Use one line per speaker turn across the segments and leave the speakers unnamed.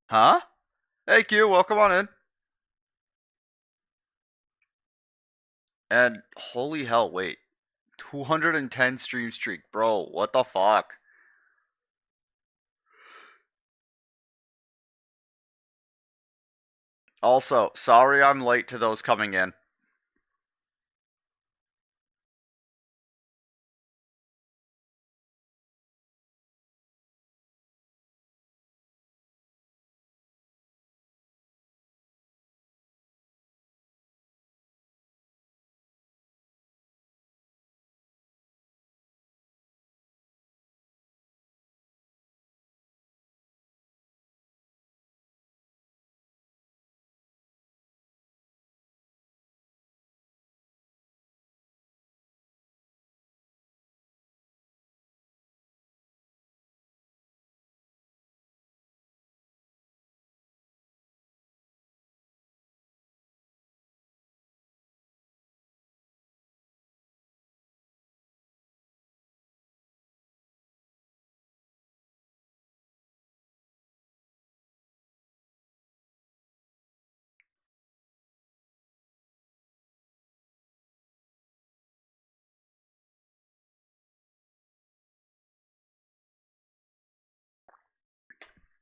Huh? Hey Q, welcome on in. And holy hell, wait. 210 stream streak, bro. What the fuck? Also, sorry I'm late to those coming in.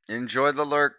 Enjoy the lurk.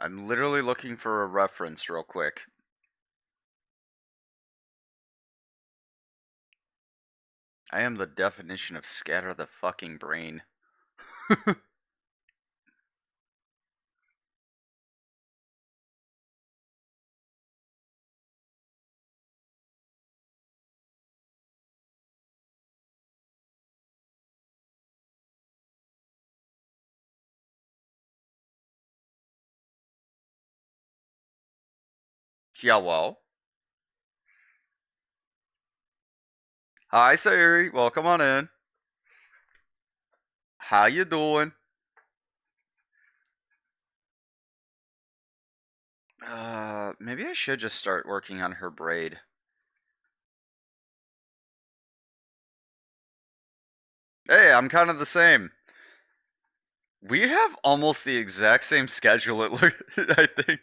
I'm literally looking for a reference real quick. I am the definition of scatter the fucking brain. Yeah, well. Hi, Sayuri. Welcome on in. How you doing? Maybe I should just start working on her braid. Hey, I'm kind of the same. We have almost the exact same schedule, I think.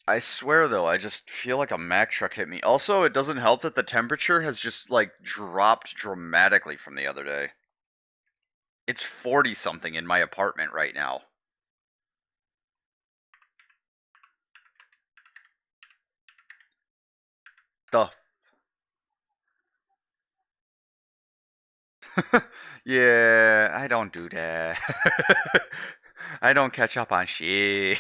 I swear though, I just feel like a Mack truck hit me. Also, it doesn't help that the temperature has just like dropped dramatically from the other day. It's 40 something in my apartment right now. The Yeah, I don't do that. I don't catch up on shit.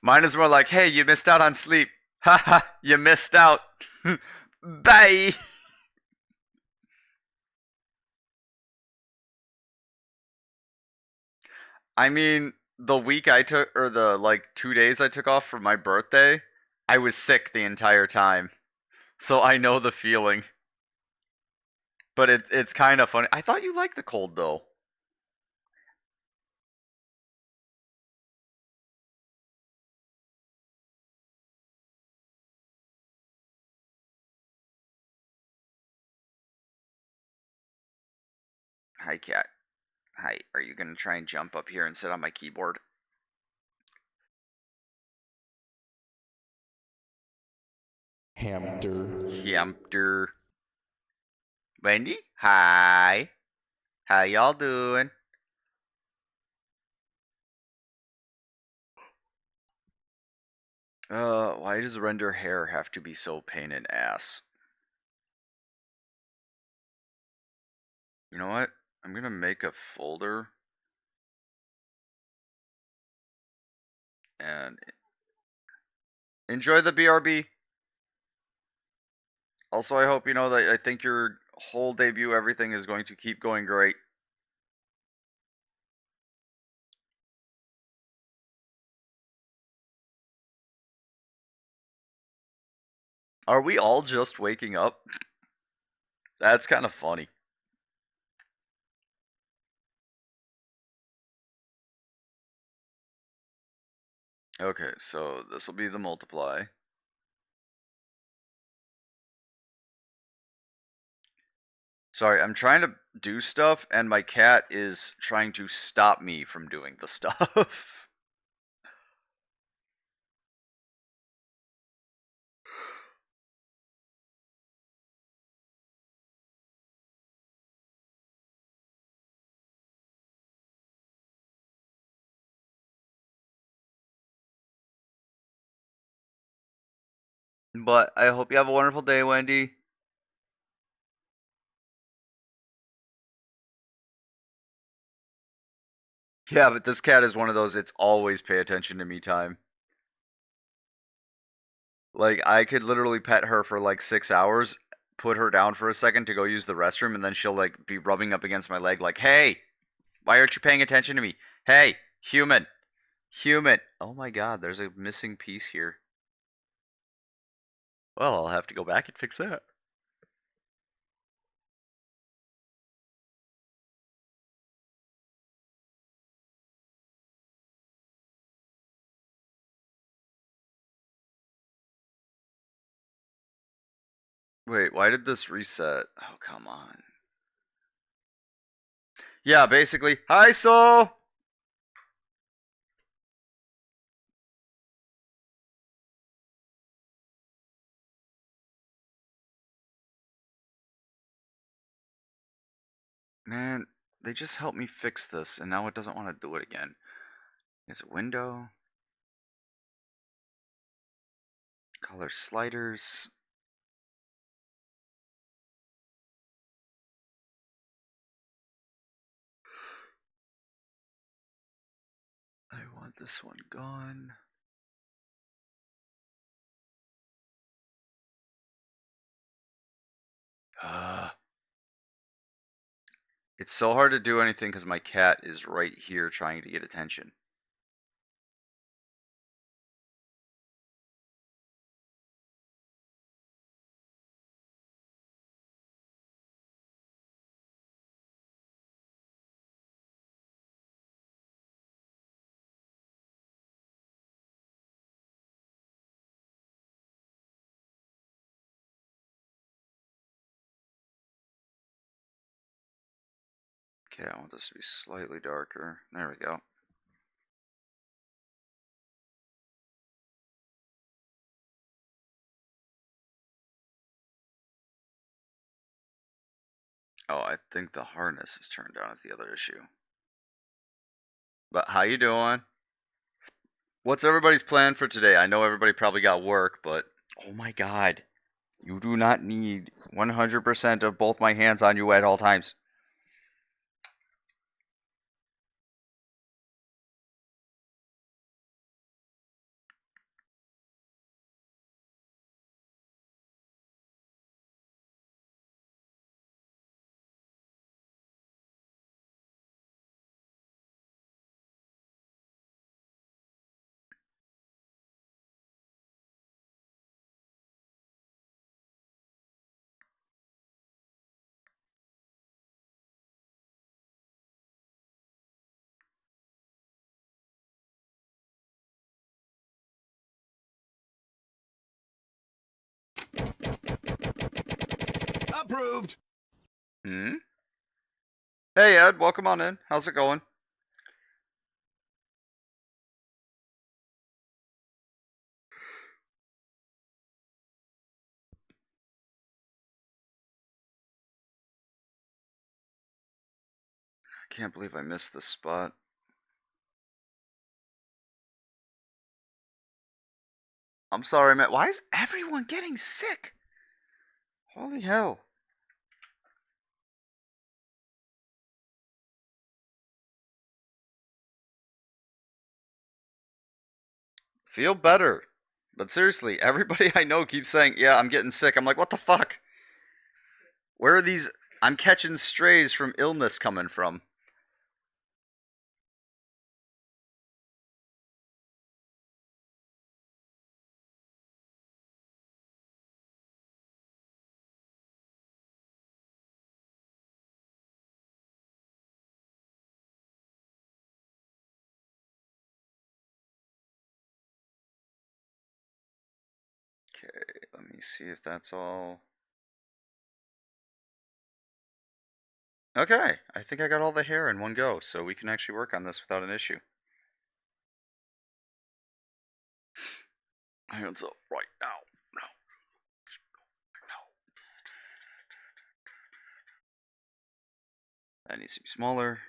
Mine is more like, hey, you missed out on sleep. Haha, you missed out. Bye. I mean, the week I took, or the like 2 days I took off for my birthday, I was sick the entire time. So I know the feeling. But it's kind of funny. I thought you liked the cold though. Hi, cat. Hi. Are you gonna try and jump up here and sit on my keyboard?
Hamster.
Hamster. Wendy? Hi. How y'all doing? Why does render hair have to be so pain in ass? You know what? I'm gonna make a folder and enjoy the BRB. Also, I hope you know that I think your whole debut, everything is going to keep going great. Are we all just waking up? That's kind of funny. Okay, so this will be the multiply. Sorry, I'm trying to do stuff, and my cat is trying to stop me from doing the stuff. But I hope you have a wonderful day, Wendy. Yeah, but this cat is one of those, it's always pay attention to me time. Like, I could literally pet her for like 6 hours, put her down for a second to go use the restroom, and then she'll like be rubbing up against my leg, like, hey, why aren't you paying attention to me? Hey, human, human. Oh my god, there's a missing piece here. Well, I'll have to go back and fix that. Wait, why did this reset? Oh, come on. Yeah, basically. Hi, Soul! Man, they just helped me fix this, and now it doesn't want to do it again. There's a window. Color sliders. I want this one gone. It's so hard to do anything because my cat is right here trying to get attention. Okay, I want this to be slightly darker. There we go. Oh, I think the harness is turned down is the other issue. But how you doing? What's everybody's plan for today? I know everybody probably got work, but oh my god. You do not need 100% of both my hands on you at all times.
Approved.
Hmm? Hey Ed, welcome on in. How's it going? I can't believe I missed this spot. I'm sorry, man. Why is everyone getting sick? Holy hell. Feel better. But seriously, everybody I know keeps saying, yeah, I'm getting sick. I'm like, what the fuck? Where are these? I'm catching strays from illness coming from. Okay, let me see if that's all. Okay, I think I got all the hair in one go, so we can actually work on this without an issue. Hands up right now. No, no. That needs to be smaller.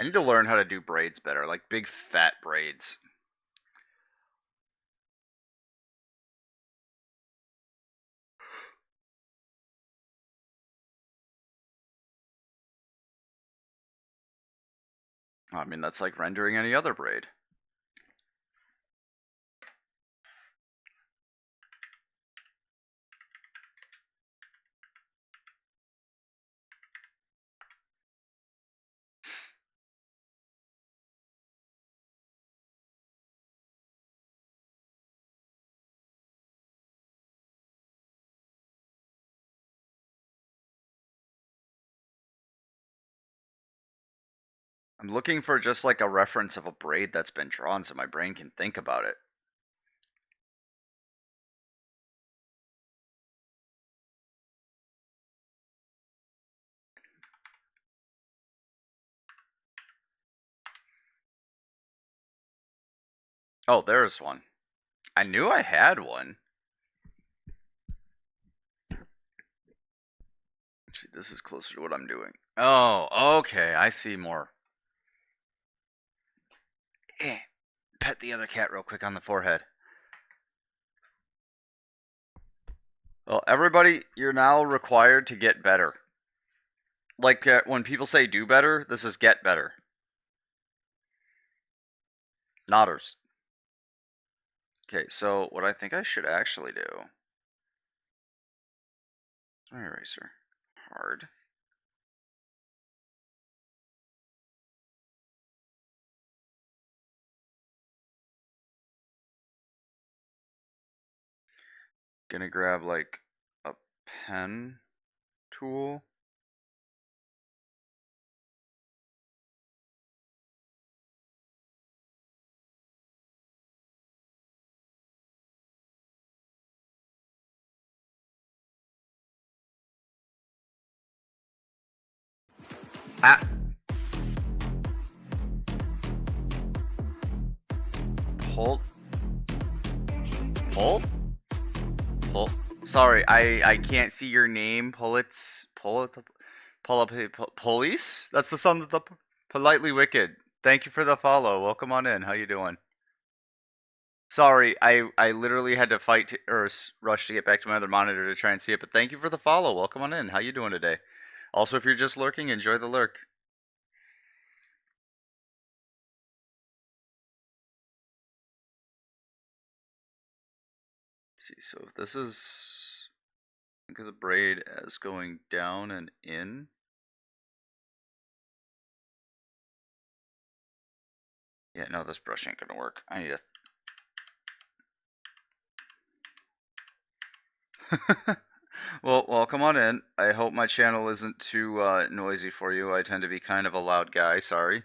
I need to learn how to do braids better, like big fat braids. I mean, that's like rendering any other braid. I'm looking for just like a reference of a braid that's been drawn so my brain can think about it. Oh, there's one. I knew I had one. Let's see, this is closer to what I'm doing. Oh, okay. I see more. Eh. Pet the other cat real quick on the forehead. Well, everybody, you're now required to get better. Like when people say do better, this is get better. Nodders. Okay, so what I think I should actually do. My eraser. Hard. Gonna grab like a pen tool. Ah, hold, hold, pull. Sorry, I can't see your name. Pull up, police. That's the son of the politely wicked. Thank you for the follow. Welcome on in. How you doing? Sorry, I literally had to fight or rush to get back to my other monitor to try and see it. But thank you for the follow. Welcome on in. How you doing today? Also, if you're just lurking, enjoy the lurk. Let's see, so if this is think of the braid as going down and in. Yeah, no, this brush ain't gonna work. I need a Well, come on in. I hope my channel isn't too noisy for you. I tend to be kind of a loud guy, sorry.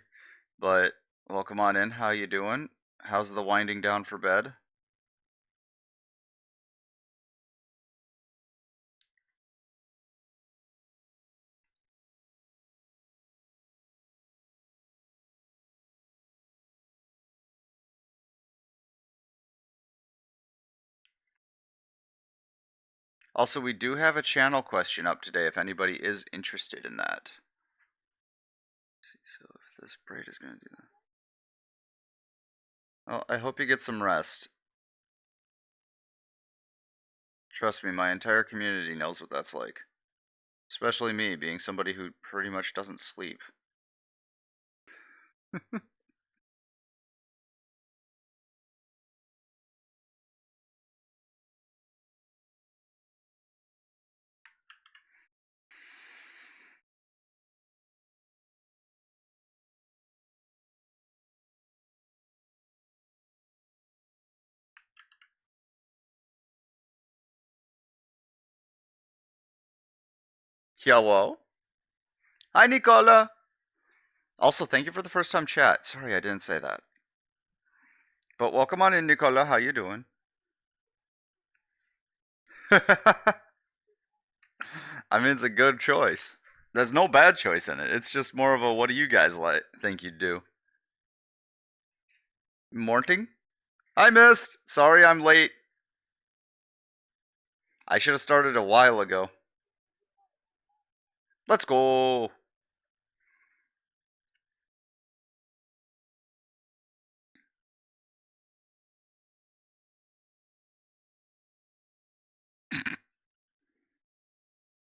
But welcome on in. How you doing? How's the winding down for bed? Also, we do have a channel question up today if anybody is interested in that. Let's see, so if this braid is going to do that. Well, I hope you get some rest. Trust me, my entire community knows what that's like. Especially me, being somebody who pretty much doesn't sleep. Hello? Hi, Nicola! Also, thank you for the first time chat. Sorry, I didn't say that. But welcome on in, Nicola. How you doing? I mean, it's a good choice. There's no bad choice in it. It's just more of a what do you guys like think you'd do? Morning? I missed. Sorry, I'm late. I should have started a while ago. Let's go.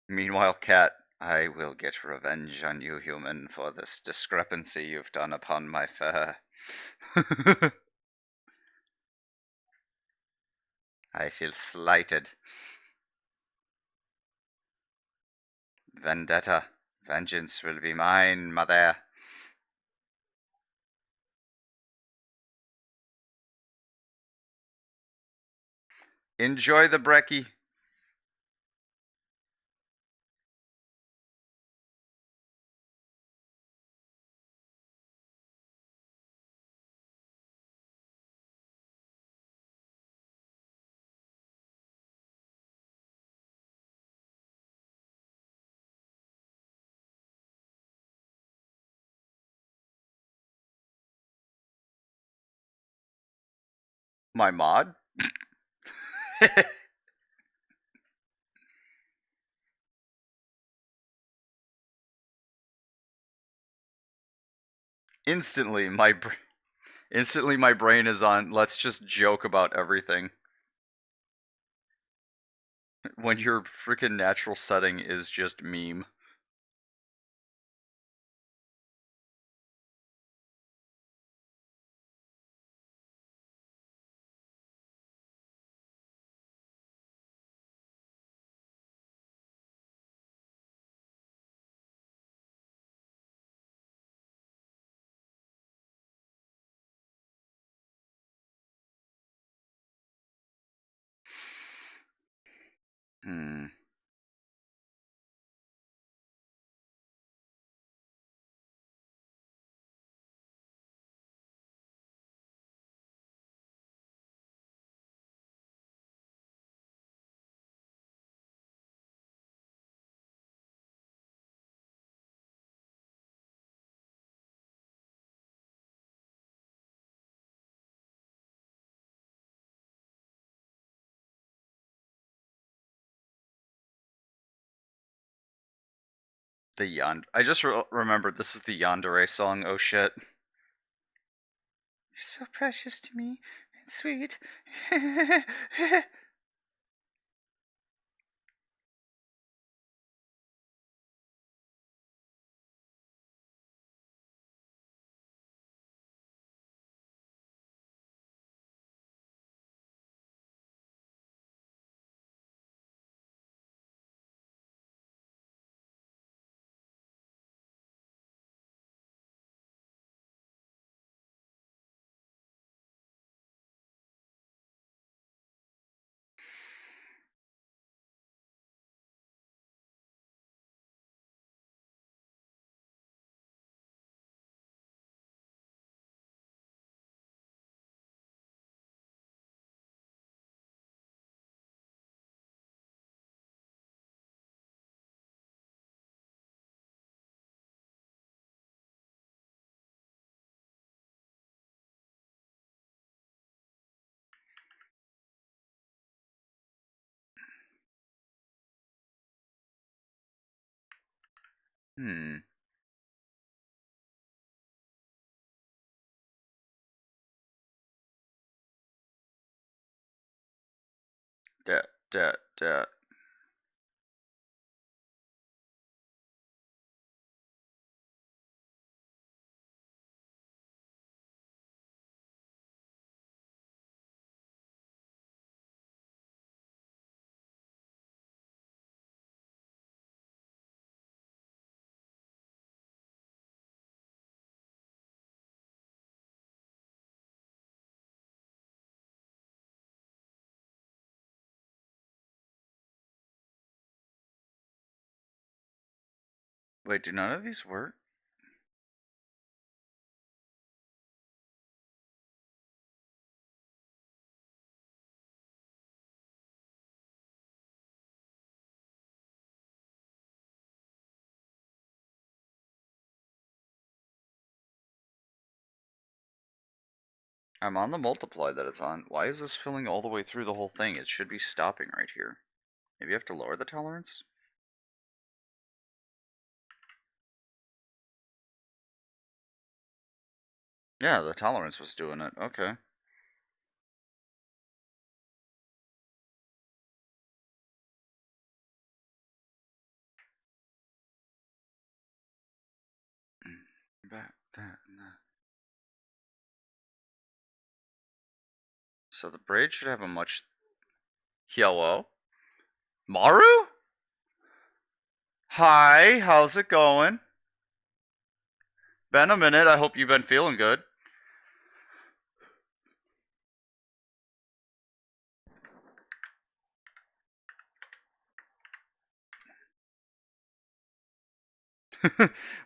Meanwhile, Cat, I will get revenge on you, human, for this discrepancy you've done upon my fur. I feel slighted. Vendetta. Vengeance will be mine, mother. Enjoy the brekkie. My mod? instantly, instantly my brain is on. Let's just joke about everything. When your freaking natural setting is just meme. Hmm. The Yond. I just remembered this is the Yandere song. Oh shit. You're so precious to me and sweet. Hmm. Dat, dat. Wait, do none of these work? I'm on the multiply that it's on. Why is this filling all the way through the whole thing? It should be stopping right here. Maybe I have to lower the tolerance? Yeah, the tolerance was doing it. Okay. So the braid should have a much... Hello? Maru? Hi, how's it going? Been a minute, I hope you've been feeling good.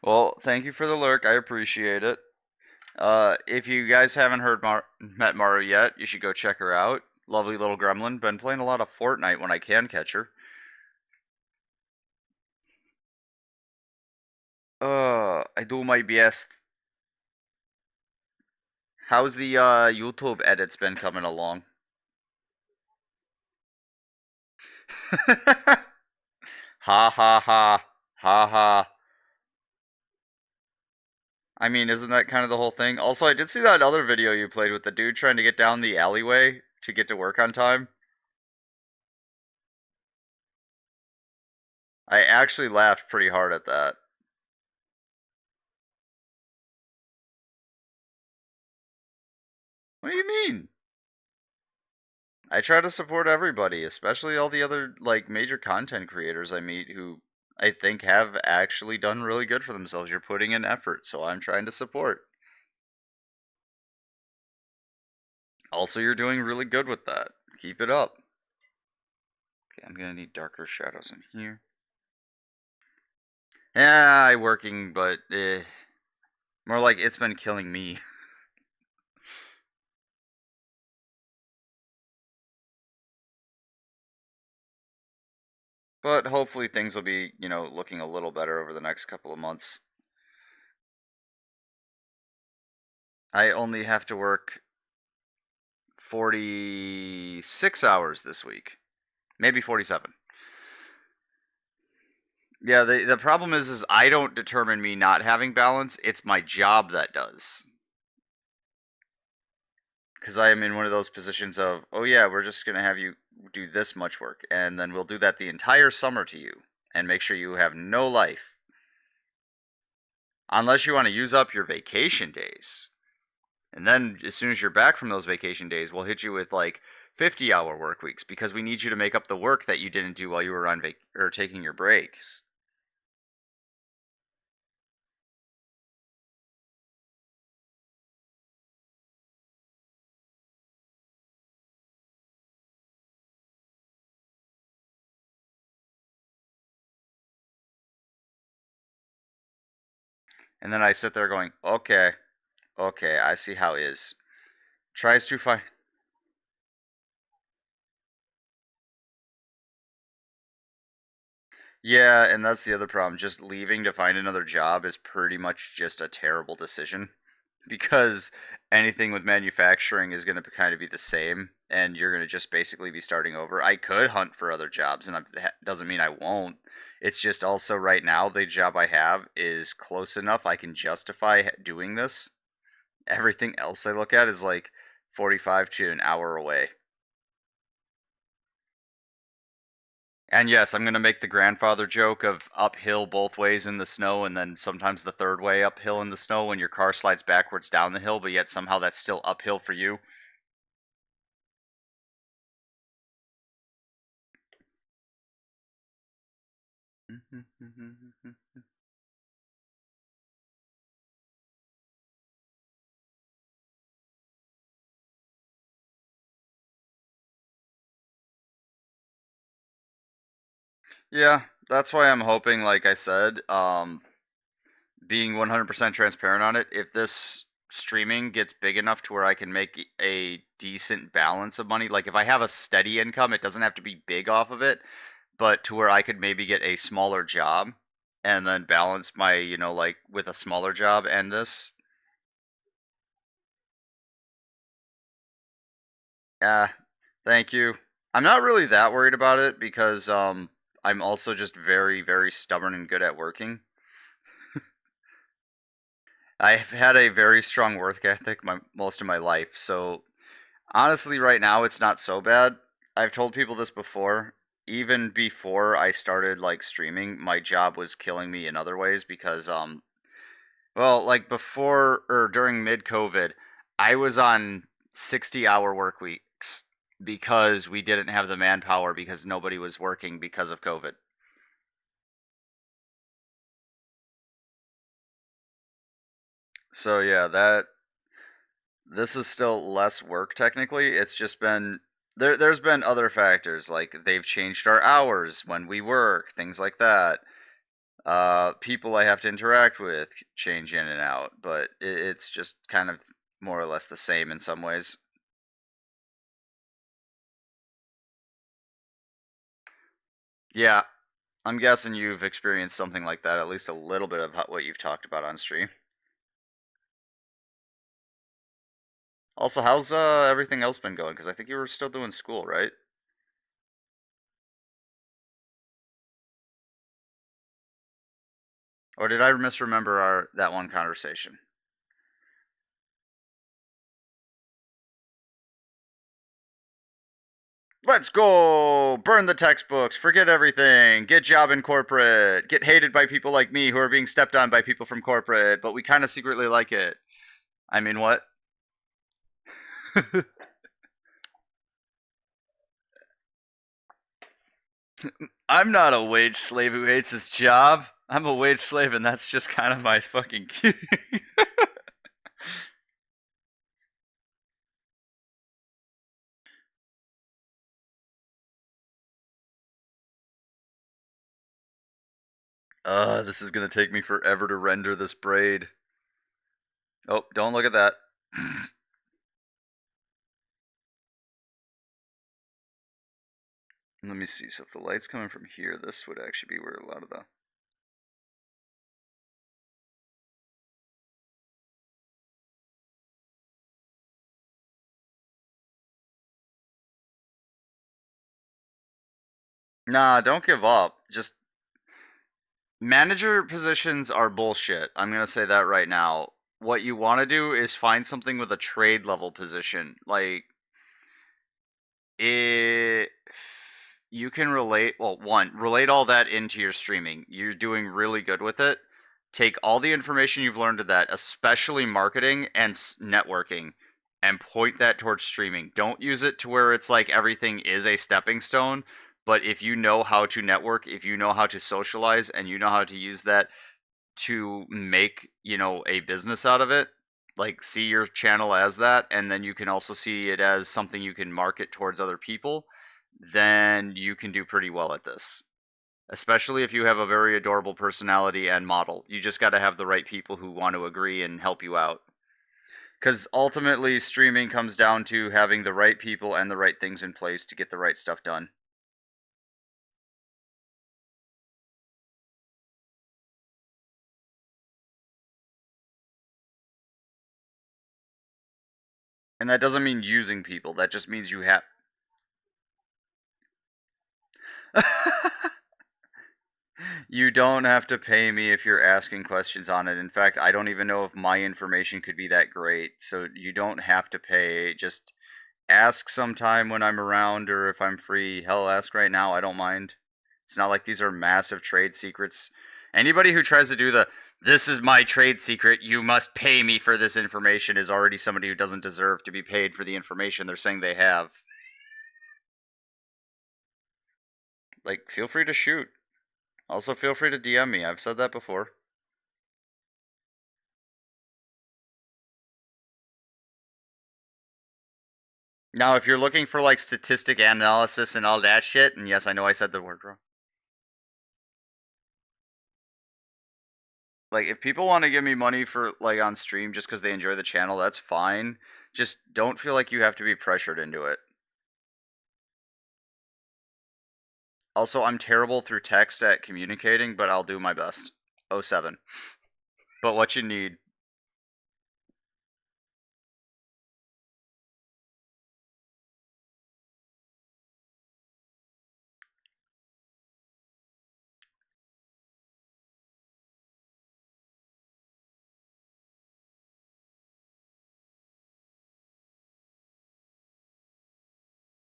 Well, thank you for the lurk, I appreciate it. If you guys haven't met Maru yet, you should go check her out. Lovely little gremlin. Been playing a lot of Fortnite when I can catch her. I do my best. How's the YouTube edits been coming along? Ha ha ha. Ha ha. I mean, isn't that kind of the whole thing? Also, I did see that other video you played with the dude trying to get down the alleyway to get to work on time. I actually laughed pretty hard at that. What do you mean? I try to support everybody, especially all the other like major content creators I meet who I think have actually done really good for themselves. You're putting in effort, so I'm trying to support. Also, you're doing really good with that. Keep it up. Okay, I'm gonna need darker shadows in here. Yeah, I working, but more like it's been killing me. But hopefully things will be, looking a little better over the next couple of months. I only have to work 46 hours this week. Maybe 47. Yeah, the problem is I don't determine me not having balance. It's my job that does. Because I am in one of those positions of, oh yeah, we're just gonna have you do this much work, and then we'll do that the entire summer to you, and make sure you have no life, unless you want to use up your vacation days. And then as soon as you're back from those vacation days, we'll hit you with like 50-hour work weeks because we need you to make up the work that you didn't do while you were on or taking your breaks. And then I sit there going, okay, okay, I see how it is. Tries to find. Yeah, and that's the other problem. Just leaving to find another job is pretty much just a terrible decision because anything with manufacturing is going to kind of be the same, and you're going to just basically be starting over. I could hunt for other jobs, and that doesn't mean I won't. It's just also right now the job I have is close enough I can justify doing this. Everything else I look at is like 45 to an hour away. And yes, I'm going to make the grandfather joke of uphill both ways in the snow, and then sometimes the third way uphill in the snow when your car slides backwards down the hill, but yet somehow that's still uphill for you. Yeah, that's why I'm hoping, like I said, being 100% transparent on it, if this streaming gets big enough to where I can make a decent balance of money, like if I have a steady income, it doesn't have to be big off of it, but to where I could maybe get a smaller job and then balance my, like with a smaller job and this. Yeah, thank you. I'm not really that worried about it because I'm also just very, very stubborn and good at working. I've had a very strong work ethic most of my life, so honestly, right now it's not so bad. I've told people this before. Even before I started like streaming, my job was killing me in other ways because well, like before or during mid-COVID, I was on 60-hour work weeks because we didn't have the manpower because nobody was working because of COVID. So yeah, that this is still less work technically. It's just been there's been other factors like they've changed our hours when we work, things like that. People I have to interact with change in and out, but it's just kind of more or less the same in some ways. Yeah, I'm guessing you've experienced something like that, at least a little bit of what you've talked about on stream. Also, how's everything else been going? Because I think you were still doing school, right? Or did I misremember our that one conversation? Let's go! Burn the textbooks, forget everything, get job in corporate, get hated by people like me who are being stepped on by people from corporate, but we kind of secretly like it. I mean, what? I'm not a wage slave who hates his job. I'm a wage slave, and that's just kind of my fucking. This is gonna take me forever to render this braid. Oh, don't look at that. Let me see. So if the light's coming from here, this would actually be where a lot of the. Nah, don't give up. Just manager positions are bullshit. I'm gonna say that right now. What you want to do is find something with a trade level position. Like it you can relate well one relate all that into your streaming. You're doing really good with it. Take all the information you've learned of that, especially marketing and networking, and point that towards streaming. Don't use it to where it's like everything is a stepping stone, but if you know how to network, if you know how to socialize, and you know how to use that to make, a business out of it, like see your channel as that, and then you can also see it as something you can market towards other people, then you can do pretty well at this. Especially if you have a very adorable personality and model. You just got to have the right people who want to agree and help you out. Because ultimately, streaming comes down to having the right people and the right things in place to get the right stuff done. And that doesn't mean using people. That just means you have. You don't have to pay me if you're asking questions on it. In fact, I don't even know if my information could be that great. So you don't have to pay. Just ask sometime when I'm around or if I'm free. Hell, ask right now. I don't mind. It's not like these are massive trade secrets. Anybody who tries to do the "this is my trade secret, you must pay me for this information" is already somebody who doesn't deserve to be paid for the information they're saying they have. Like, feel free to shoot. Also, feel free to DM me. I've said that before. Now, if you're looking for like statistic analysis and all that shit, and yes, I know I said the word wrong. Like, if people want to give me money for like on stream just because they enjoy the channel, that's fine. Just don't feel like you have to be pressured into it. Also, I'm terrible through text at communicating, but I'll do my best. Oh 07. But what you need.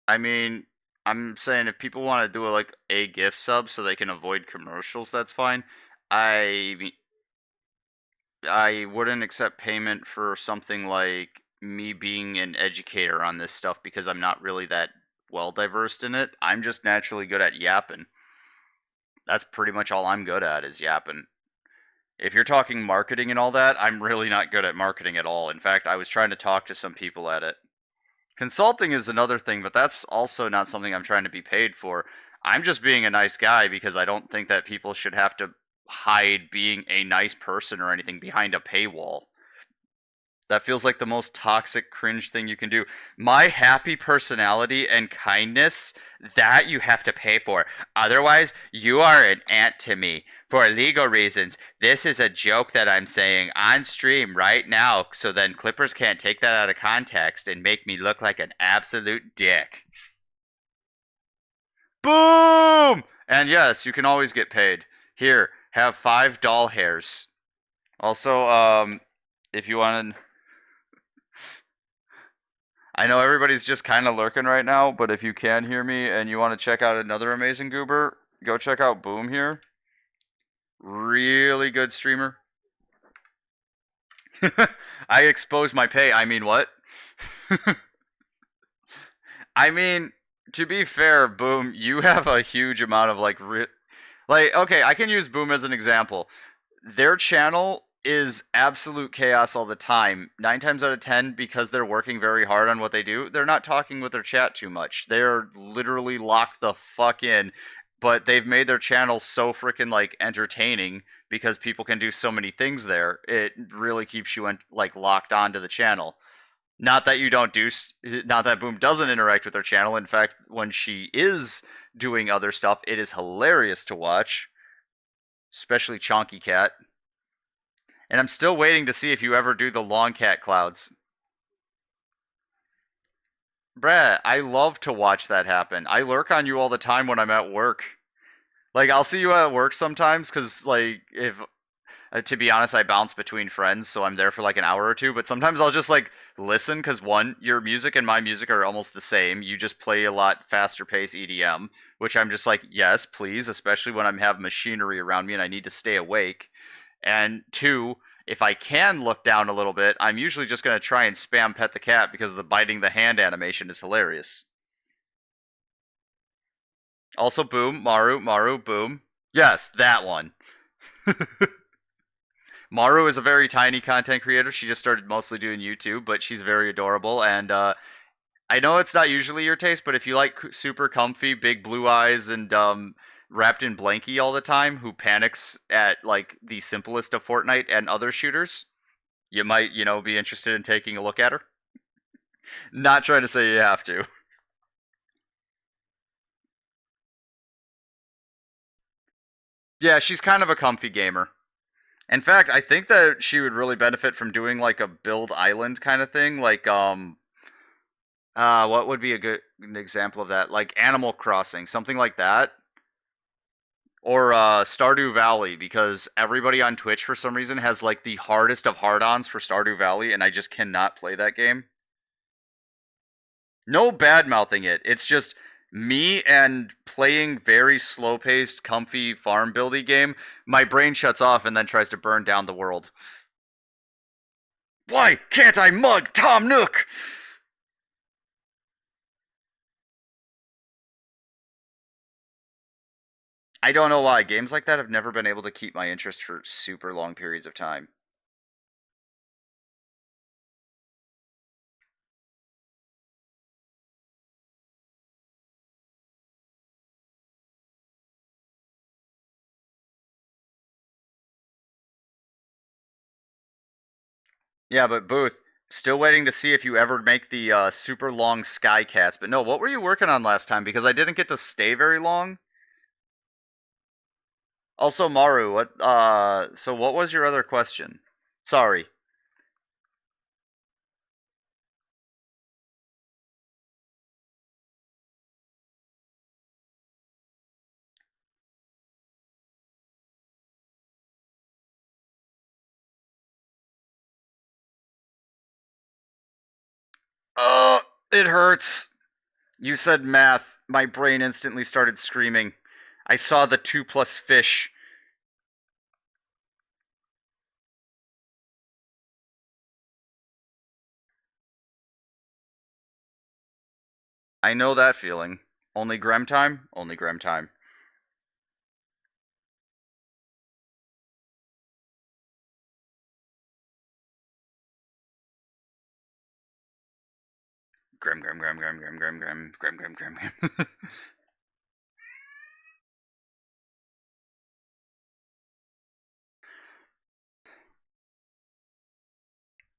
I mean, I'm saying if people want to do like a gift sub so they can avoid commercials, that's fine. I I wouldn't accept payment for something like me being an educator on this stuff because I'm not really that well diversed in it. I'm just naturally good at yapping. That's pretty much all I'm good at is yapping. If you're talking marketing and all that, I'm really not good at marketing at all. In fact, I was trying to talk to some people at it. Consulting is another thing, but that's also not something I'm trying to be paid for. I'm just being a nice guy because I don't think that people should have to hide being a nice person or anything behind a paywall. That feels like the most toxic, cringe thing you can do. My happy personality and kindness, that you have to pay for. Otherwise, you are an ant to me. For legal reasons, this is a joke that I'm saying on stream right now, so then Clippers can't take that out of context and make me look like an absolute dick. Boom! And yes, you can always get paid. Here, have 5 doll hairs. Also, if you want to. I know everybody's just kind of lurking right now, but if you can hear me and you want to check out another amazing goober, go check out Boom here. Really good streamer. I expose my pay. I mean, what? I mean, to be fair, Boom, you have a huge amount of like, okay, I can use Boom as an example. Their channel is absolute chaos all the time. 9 times out of 10, because they're working very hard on what they do, they're not talking with their chat too much. They're literally locked the fuck in. But they've made their channel so freaking like entertaining because people can do so many things there. It really keeps you like locked onto the channel. Not that you don't do, not that Boom doesn't interact with her channel. In fact, when she is doing other stuff, it is hilarious to watch, especially Chonky Cat. And I'm still waiting to see if you ever do the long cat clouds. Brett, I love to watch that happen. I lurk on you all the time when I'm at work. Like, I'll see you at work sometimes, because, like, if to be honest, I bounce between friends, so I'm there for like an hour or two. But sometimes I'll just like listen because one, your music and my music are almost the same. You just play a lot faster pace EDM, which I'm just like, yes, please, especially when I have machinery around me and I need to stay awake. And two, if I can look down a little bit, I'm usually just going to try and spam pet the cat because the biting the hand animation is hilarious. Also, boom, Maru, boom. Yes, that one. Maru is a very tiny content creator. She just started mostly doing YouTube, but she's very adorable. And I know it's not usually your taste, but if you like super comfy, big blue eyes, and wrapped in blankie all the time, who panics at like the simplest of Fortnite and other shooters, you might, be interested in taking a look at her. Not trying to say you have to. Yeah, she's kind of a comfy gamer. In fact, I think that she would really benefit from doing like a build island kind of thing, like What would be a good an example of that? Like Animal Crossing, something like that, or Stardew Valley, because everybody on Twitch for some reason has like the hardest of hard-ons for Stardew Valley, and I just cannot play that game. No bad mouthing it. It's just me and playing very slow paced, comfy farm buildy game. My brain shuts off and then tries to burn down the world. Why can't I mug Tom Nook? I don't know why. Games like that have never been able to keep my interest for super long periods of time. Yeah, but Booth, still waiting to see if you ever make the super long Sky Cats. But no, what were you working on last time? Because I didn't get to stay very long. Also, Maru, what? So what was your other question? Sorry. Oh, it hurts. You said math. My brain instantly started screaming. I saw the 2 plus fish. I know that feeling. Only Grem time? Only Grem time. Grem, Grem, Grem, Grem, Grem, Grem, Grem, Grem, Grem, Grem, Grem.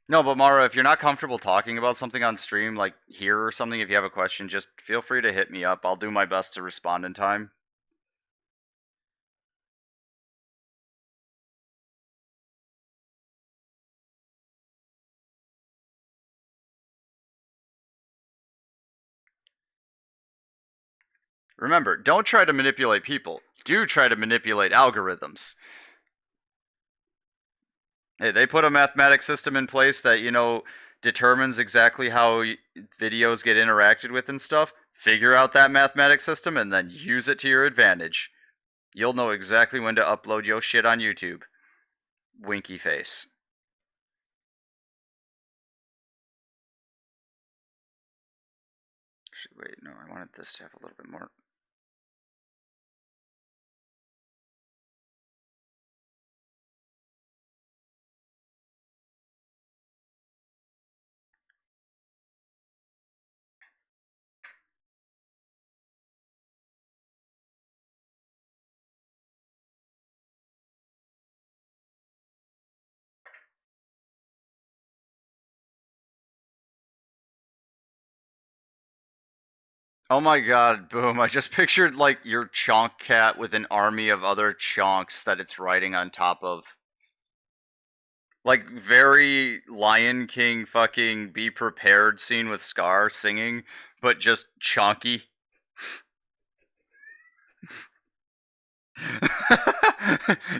No, but Mara, if you're not comfortable talking about something on stream, like here or something, if you have a question, just feel free to hit me up. I'll do my best to respond in time. Remember, don't try to manipulate people. Do try to manipulate algorithms. Hey, they put a mathematics system in place that, determines exactly how videos get interacted with and stuff. Figure out that mathematics system and then use it to your advantage. You'll know exactly when to upload your shit on YouTube. Winky face. Actually, wait, no, I wanted this to have a little bit more. Oh my god, boom. I just pictured like your chonk cat with an army of other chonks that it's riding on top of. Like very Lion King fucking be prepared scene with Scar singing, but just chonky.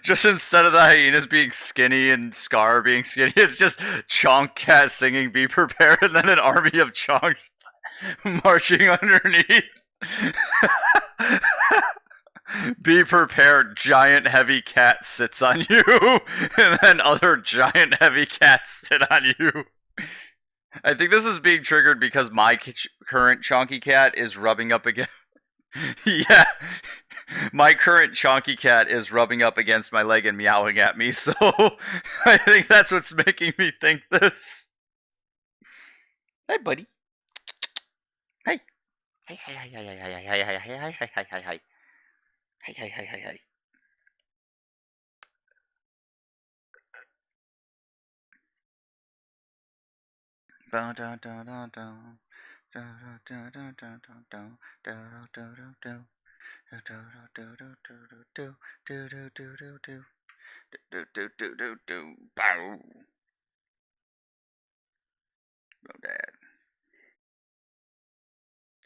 Just instead of the hyenas being skinny and Scar being skinny, it's just Chonk Cat singing "Be Prepared" and then an army of chonks marching underneath. Be prepared, giant heavy cat sits on you, and then other giant heavy cats sit on you. I think this is being triggered because my current chonky cat is rubbing up against. Yeah, my current chonky cat is rubbing up against my leg and meowing at me, so I think that's what's making me think this. Hey, buddy. Hey. Hey, hey, hey, hey, hey, hey, hey, hey, hey, hey, hey, hey, hey, hey. Hey, hey, hey, hey, hey. Bow, down, down, down, down. Down, down, down, down, down, down. Down, down, down, down. Do do do do do do do do do do do do do do do. Bow. Oh, Dad.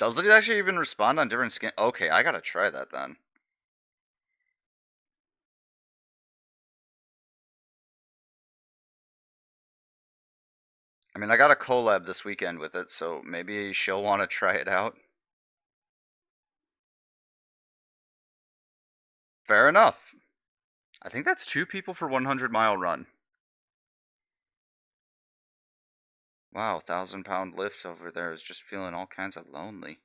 Does it actually even respond on different skin? Okay, I gotta try that then. I mean, I got a collab this weekend with it, so maybe she'll want to try it out. Fair enough. I think that's 2 people for 100-mile run. Wow, 1,000-pound lift over there is just feeling all kinds of lonely.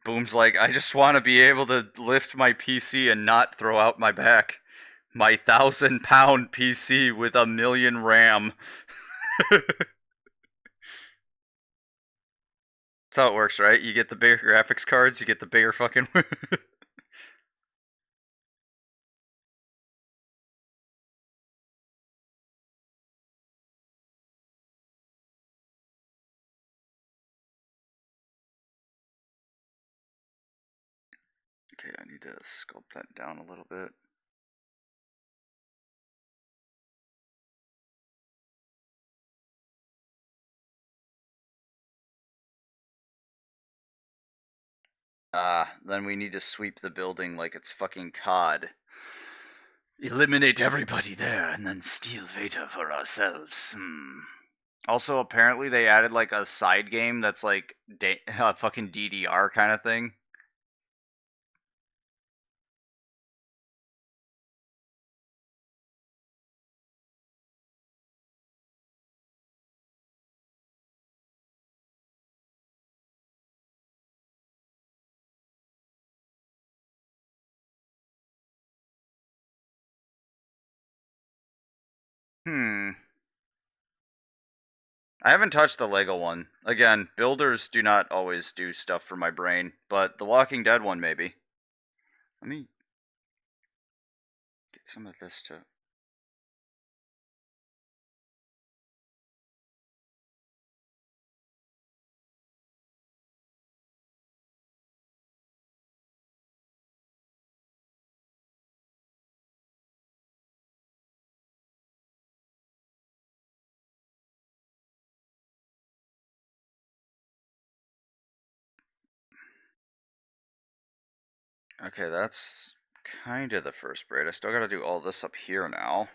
Boom's like, I just want to be able to lift my PC and not throw out my back. My 1,000-pound PC with 1,000,000 RAM. That's how it works, right? You get the bigger graphics cards, you get the bigger fucking. Okay, I need to sculpt that down a little bit. Then we need to sweep the building like it's fucking COD. Eliminate everybody there and then steal Vader for ourselves. Also, apparently they added like a side game that's like a fucking DDR kind of thing. Hmm. I haven't touched the Lego one. Again, builders do not always do stuff for my brain, but the Walking Dead one maybe. Let me get some of this to. Okay, that's kind of the first braid. I still gotta do all this up here now.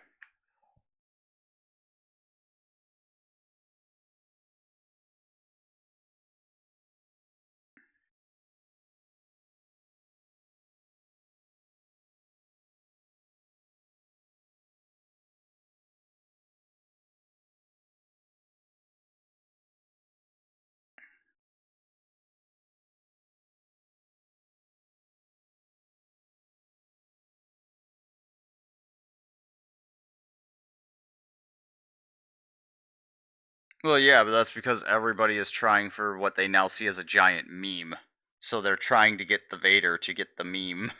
Well, yeah, but that's because everybody is trying for what they now see as a giant meme. So they're trying to get the Vader to get the meme.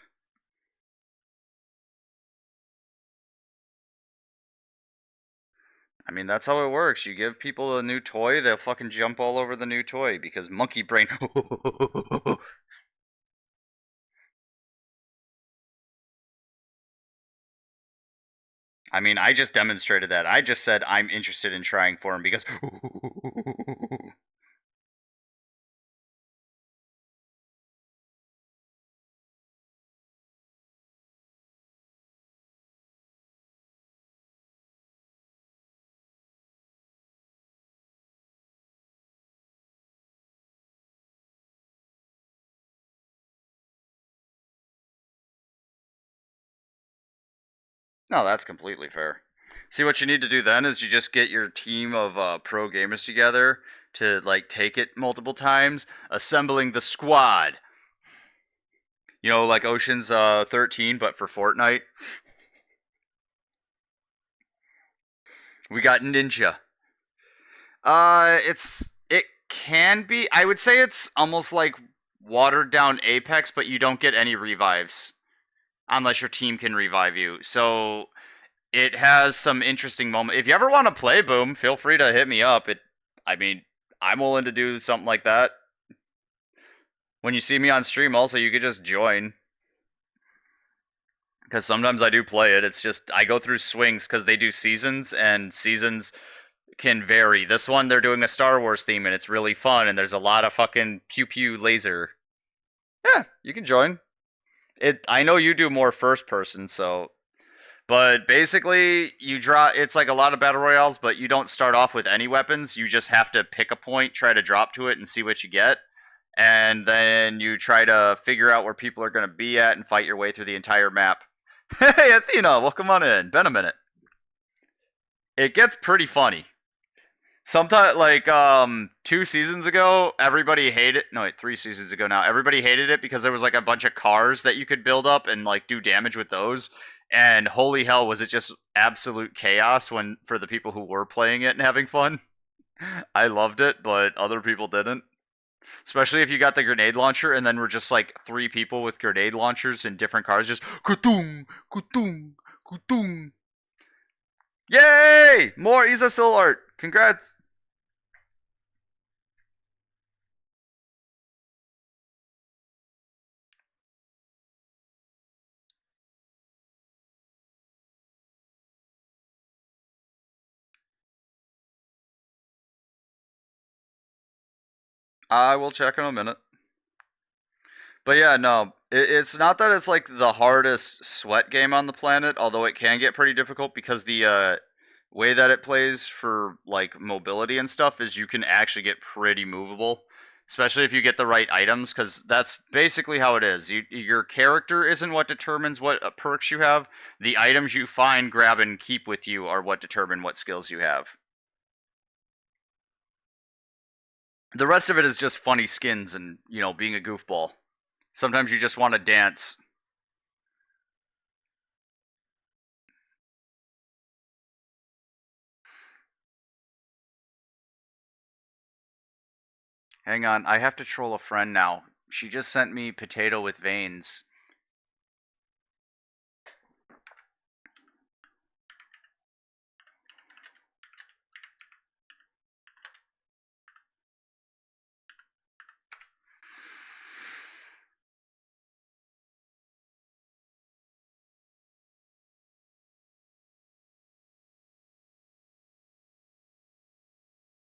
I mean, that's how it works. You give people a new toy, they'll fucking jump all over the new toy because monkey brain. I mean, I just demonstrated that. I just said I'm interested in trying for him because. No, that's completely fair. See, what you need to do then is you just get your team of pro gamers together to like take it multiple times, assembling the squad. You know, like Ocean's 13, but for Fortnite. We got Ninja. It can be. I would say it's almost like watered down Apex, but you don't get any revives unless your team can revive you. So it has some interesting moments. If you ever want to play Boom, feel free to hit me up. I mean, I'm willing to do something like that. When you see me on stream, also you could just join because sometimes I do play it. It's just I go through swings because they do seasons and seasons can vary. This one they're doing a Star Wars theme and it's really fun and there's a lot of fucking pew pew laser. Yeah, you can join. It I know you do more first person, so but basically you draw it's like a lot of battle royales, but you don't start off with any weapons. You just have to pick a point, try to drop to it and see what you get. And then you try to figure out where people are going to be at and fight your way through the entire map. Hey Athena, welcome on in. Been a minute. It gets pretty funny. Sometimes, like 2 seasons ago, everybody hated. No, wait, 3 seasons ago now, everybody hated it because there was like a bunch of cars that you could build up and like do damage with those. And holy hell, was it just absolute chaos when for the people who were playing it and having fun. I loved it, but other people didn't. Especially if you got the grenade launcher and then we're just like 3 people with grenade launchers in different cars, just kutung, kutung, kutung. Yay! More Izasil art. Congrats. I will check in a minute. But yeah, no, it's not that it's like the hardest sweat game on the planet, although it can get pretty difficult because the way that it plays for like mobility and stuff is you can actually get pretty movable, especially if you get the right items, because that's basically how it is. Your character isn't what determines what perks you have. The items you find, grab, and keep with you are what determine what skills you have. The rest of it is just funny skins and being a goofball. Sometimes you just want to dance. Hang on, I have to troll a friend now. She just sent me potato with veins.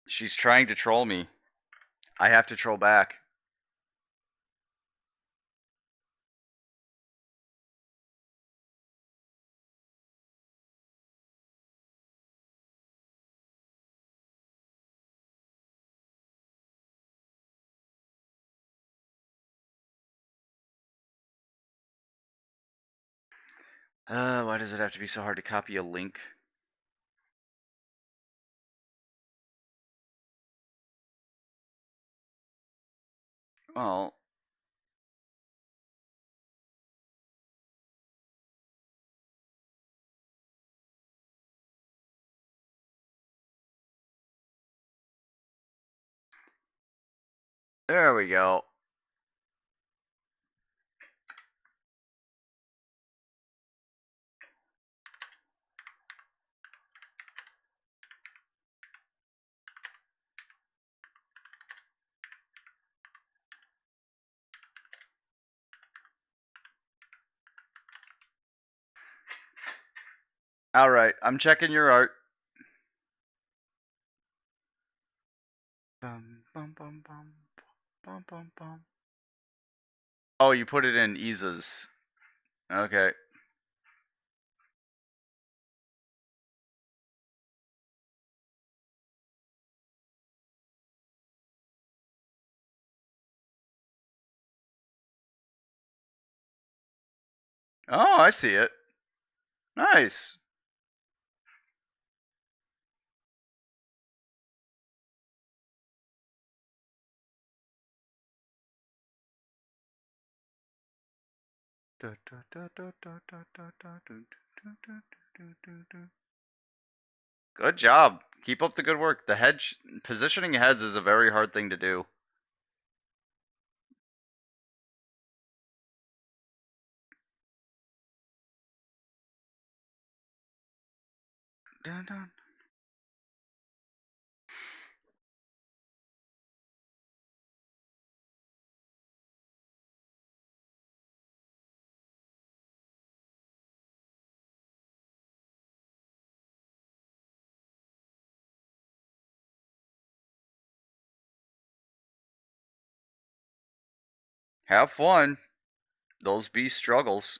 She's trying to troll me. I have to troll back. Why does it have to be so hard to copy a link? Well, there we go. Alright, I'm checking your art. Bum, bum, bum, bum, bum, bum, bum. Oh, you put it in Isa's. Okay. Oh, I see it. Nice. Good job. Keep up the good work. The hedge positioning heads is a very hard thing to do. Have fun. Those be struggles.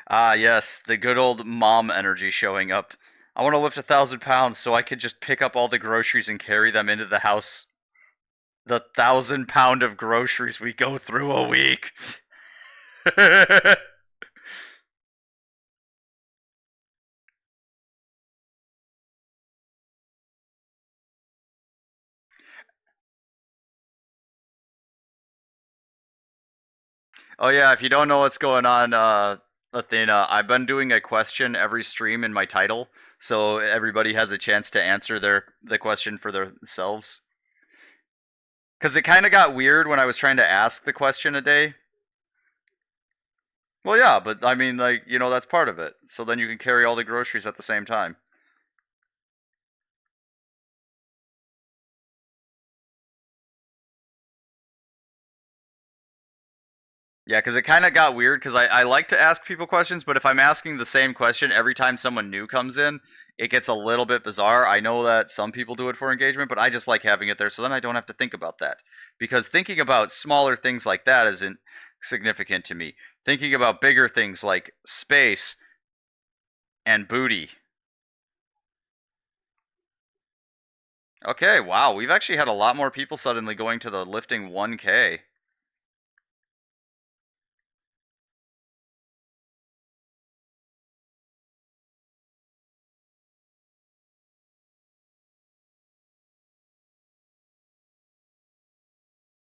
Ah, yes, the good old mom energy showing up. I want to lift 1,000 pounds so I could just pick up all the groceries and carry them into the house. The 1,000 pound of groceries we go through a week. Oh yeah, if you don't know what's going on, Athena, I've been doing a question every stream in my title, so everybody has a chance to answer the question for themselves. Because it kind of got weird when I was trying to ask the question a day. Well, yeah, but I mean, like, that's part of it. So then you can carry all the groceries at the same time. Yeah, because it kind of got weird because I like to ask people questions, but if I'm asking the same question every time someone new comes in, it gets a little bit bizarre. I know that some people do it for engagement, but I just like having it there so then I don't have to think about that. Because thinking about smaller things like that isn't significant to me. Thinking about bigger things like space and booty. Okay, wow, we've actually had a lot more people suddenly going to the lifting 1K.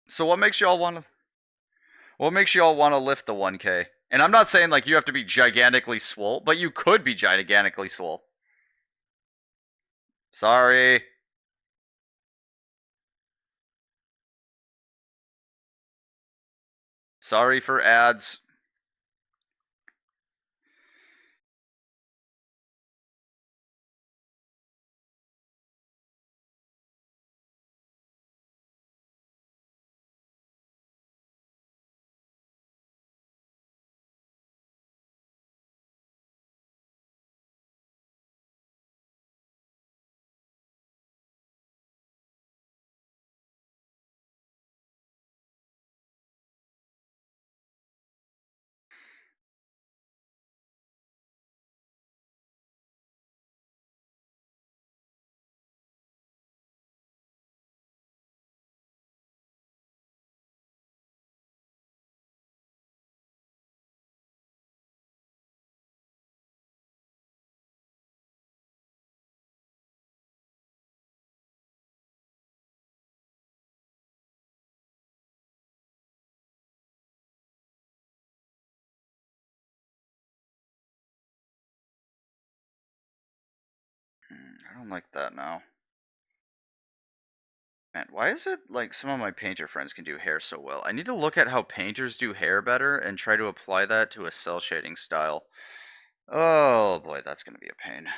So what makes you all want to lift the 1K? And I'm not saying like you have to be gigantically swole, but you could be gigantically swole. Sorry. Sorry for ads. I don't like that now. Man, why is it like some of my painter friends can do hair so well? I need to look at how painters do hair better and try to apply that to a cell shading style. Oh boy, that's gonna be a pain.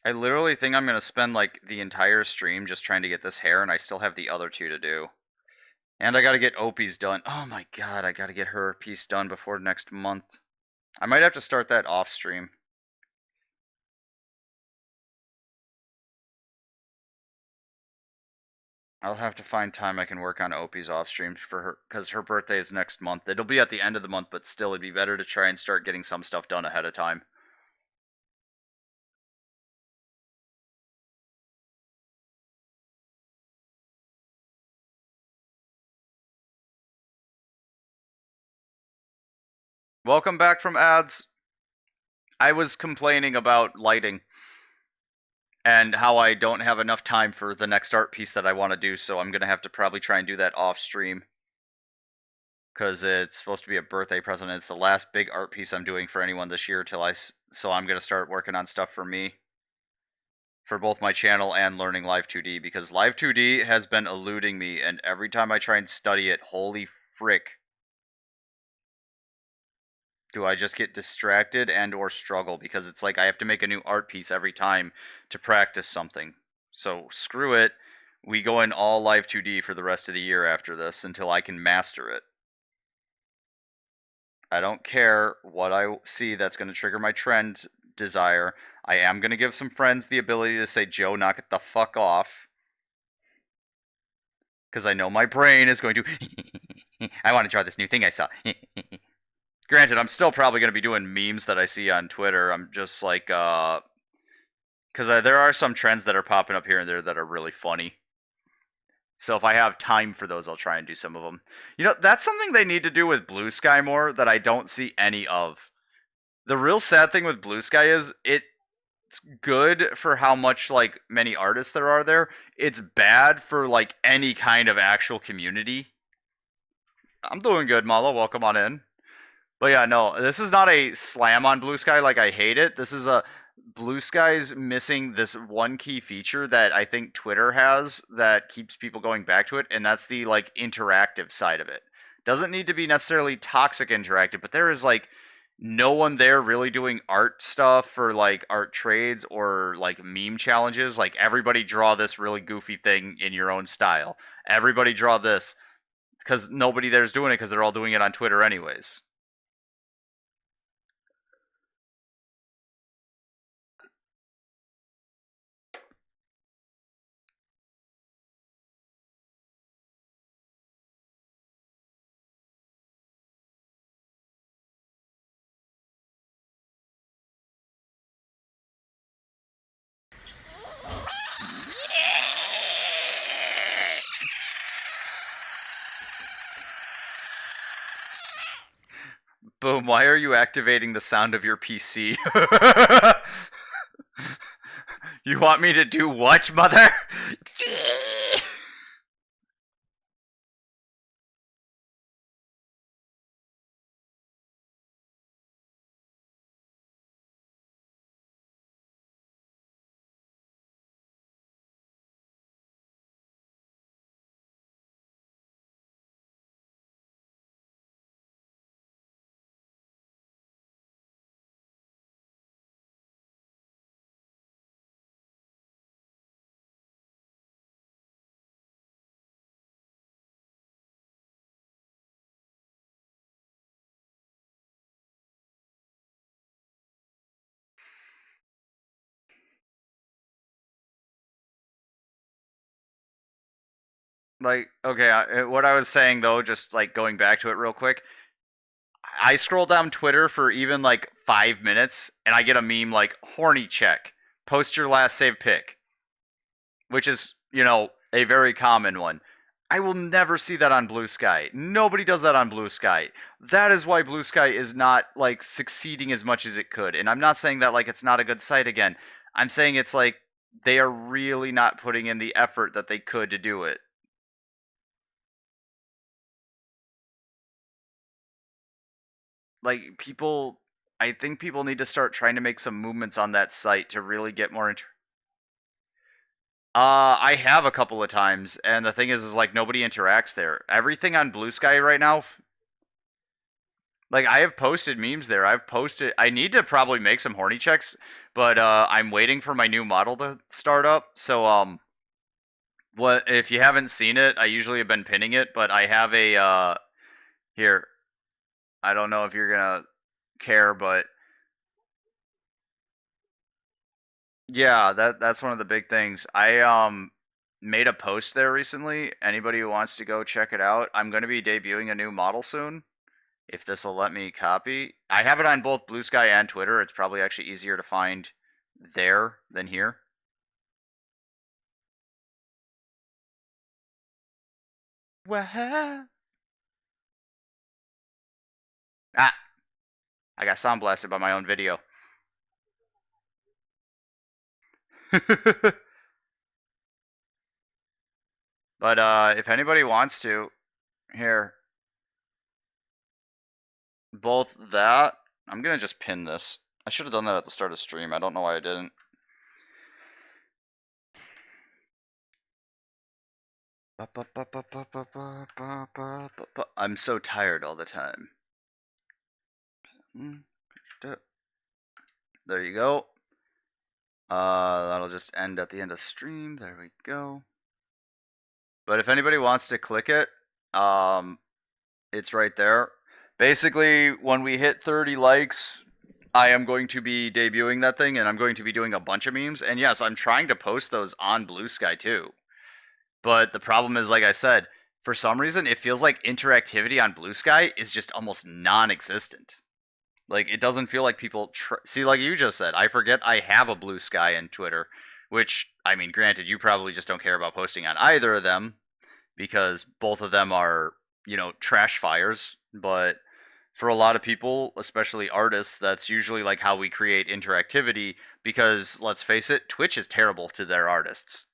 I literally think I'm gonna spend like the entire stream just trying to get this hair, and I still have the other two to do. And I gotta get Opie's done. Oh my god, I gotta get her piece done before next month. I might have to start that off stream. I'll have to find time I can work on Opie's off stream for her because her birthday is next month. It'll be at the end of the month, but still, it'd be better to try and start getting some stuff done ahead of time. Welcome back from ads. I was complaining about lighting and how I don't have enough time for the next art piece that I want to do, so I'm gonna have to probably try and do that off stream because it's supposed to be a birthday present. It's the last big art piece I'm doing for anyone this year so I'm gonna start working on stuff for me for both my channel and learning Live 2D because Live 2D has been eluding me, and every time I try and study it, holy frick, do I just get distracted and or struggle because it's like I have to make a new art piece every time to practice something. So screw it. We go in all Live 2D for the rest of the year after this until I can master it. I don't care what I see that's going to trigger my trend desire. I am going to give some friends the ability to say, Joe, knock it the fuck off. Because I know my brain is going to, I want to draw this new thing I saw. Granted, I'm still probably going to be doing memes that I see on Twitter. I'm just like, because there are some trends that are popping up here and there that are really funny. So if I have time for those, I'll try and do some of them. You know, that's something they need to do with Blue Sky more that I don't see any of. The real sad thing with Blue Sky is it's good for how much like many artists there are there. It's bad for like any kind of actual community. I'm doing good, Mala. Welcome on in. But yeah, no, this is not a slam on Blue Sky like I hate it. This is a Blue Sky's missing this one key feature that I think Twitter has that keeps people going back to it, and that's the like interactive side of it. Doesn't need to be necessarily toxic interactive, but there is like no one there really doing art stuff or like art trades or like meme challenges. Like everybody draw this really goofy thing in your own style. Everybody draw this because nobody there's doing it because they're all doing it on Twitter anyways. Boom, why are you activating the sound of your PC? You want me to do what, mother? Like, okay, what I was saying though, just like going back to it real quick, I scroll down Twitter for even like 5 minutes and I get a meme like horny check, post your last saved pic, which is, a very common one. I will never see that on Blue Sky. Nobody does that on Blue Sky. That is why Blue Sky is not like succeeding as much as it could. And I'm not saying that like it's not a good site again. I'm saying it's like they are really not putting in the effort that they could to do it. Like people I think people need to start trying to make some movements on that site to really get more I have a couple of times, and the thing is like nobody interacts there. Everything on Blue Sky right now, like I have posted memes there. I've posted. I need to probably make some horny checks, but I'm waiting for my new model to start up. So what if you haven't seen it? I usually have been pinning it, but I have a here. I don't know if you're gonna care, but yeah, that's one of the big things. I made a post there recently. Anybody who wants to go check it out, I'm going to be debuting a new model soon. If this will let me copy, I have it on both Blue Sky and Twitter. It's probably actually easier to find there than here. Wah. Ah, I got sound blasted by my own video. But if anybody wants to, here, both that. I'm gonna just pin this. I should have done that at the start of stream. I don't know why I didn't. I'm so tired all the time. There you go. That'll just end at the end of stream. There we go. But if anybody wants to click it, it's right there. Basically, when we hit 30 likes, I am going to be debuting that thing, and I'm going to be doing a bunch of memes. And yes, I'm trying to post those on Blue Sky too. But the problem is, like I said, for some reason, it feels like interactivity on Blue Sky is just almost non-existent. Like, it doesn't feel like people see, like you just said, I forget I have a Blue Sky and Twitter, which, I mean, granted, you probably just don't care about posting on either of them because both of them are, you know, trash fires. But for a lot of people, especially artists, that's usually like how we create interactivity because let's face it, Twitch is terrible to their artists.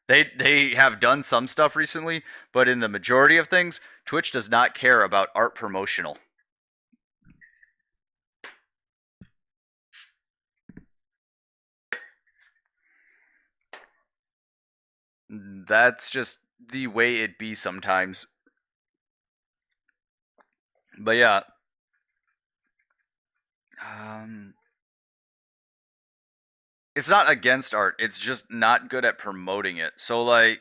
They have done some stuff recently, but in the majority of things, Twitch does not care about art promotional. That's just the way it be sometimes. But yeah. It's not against art, it's just not good at promoting it. So like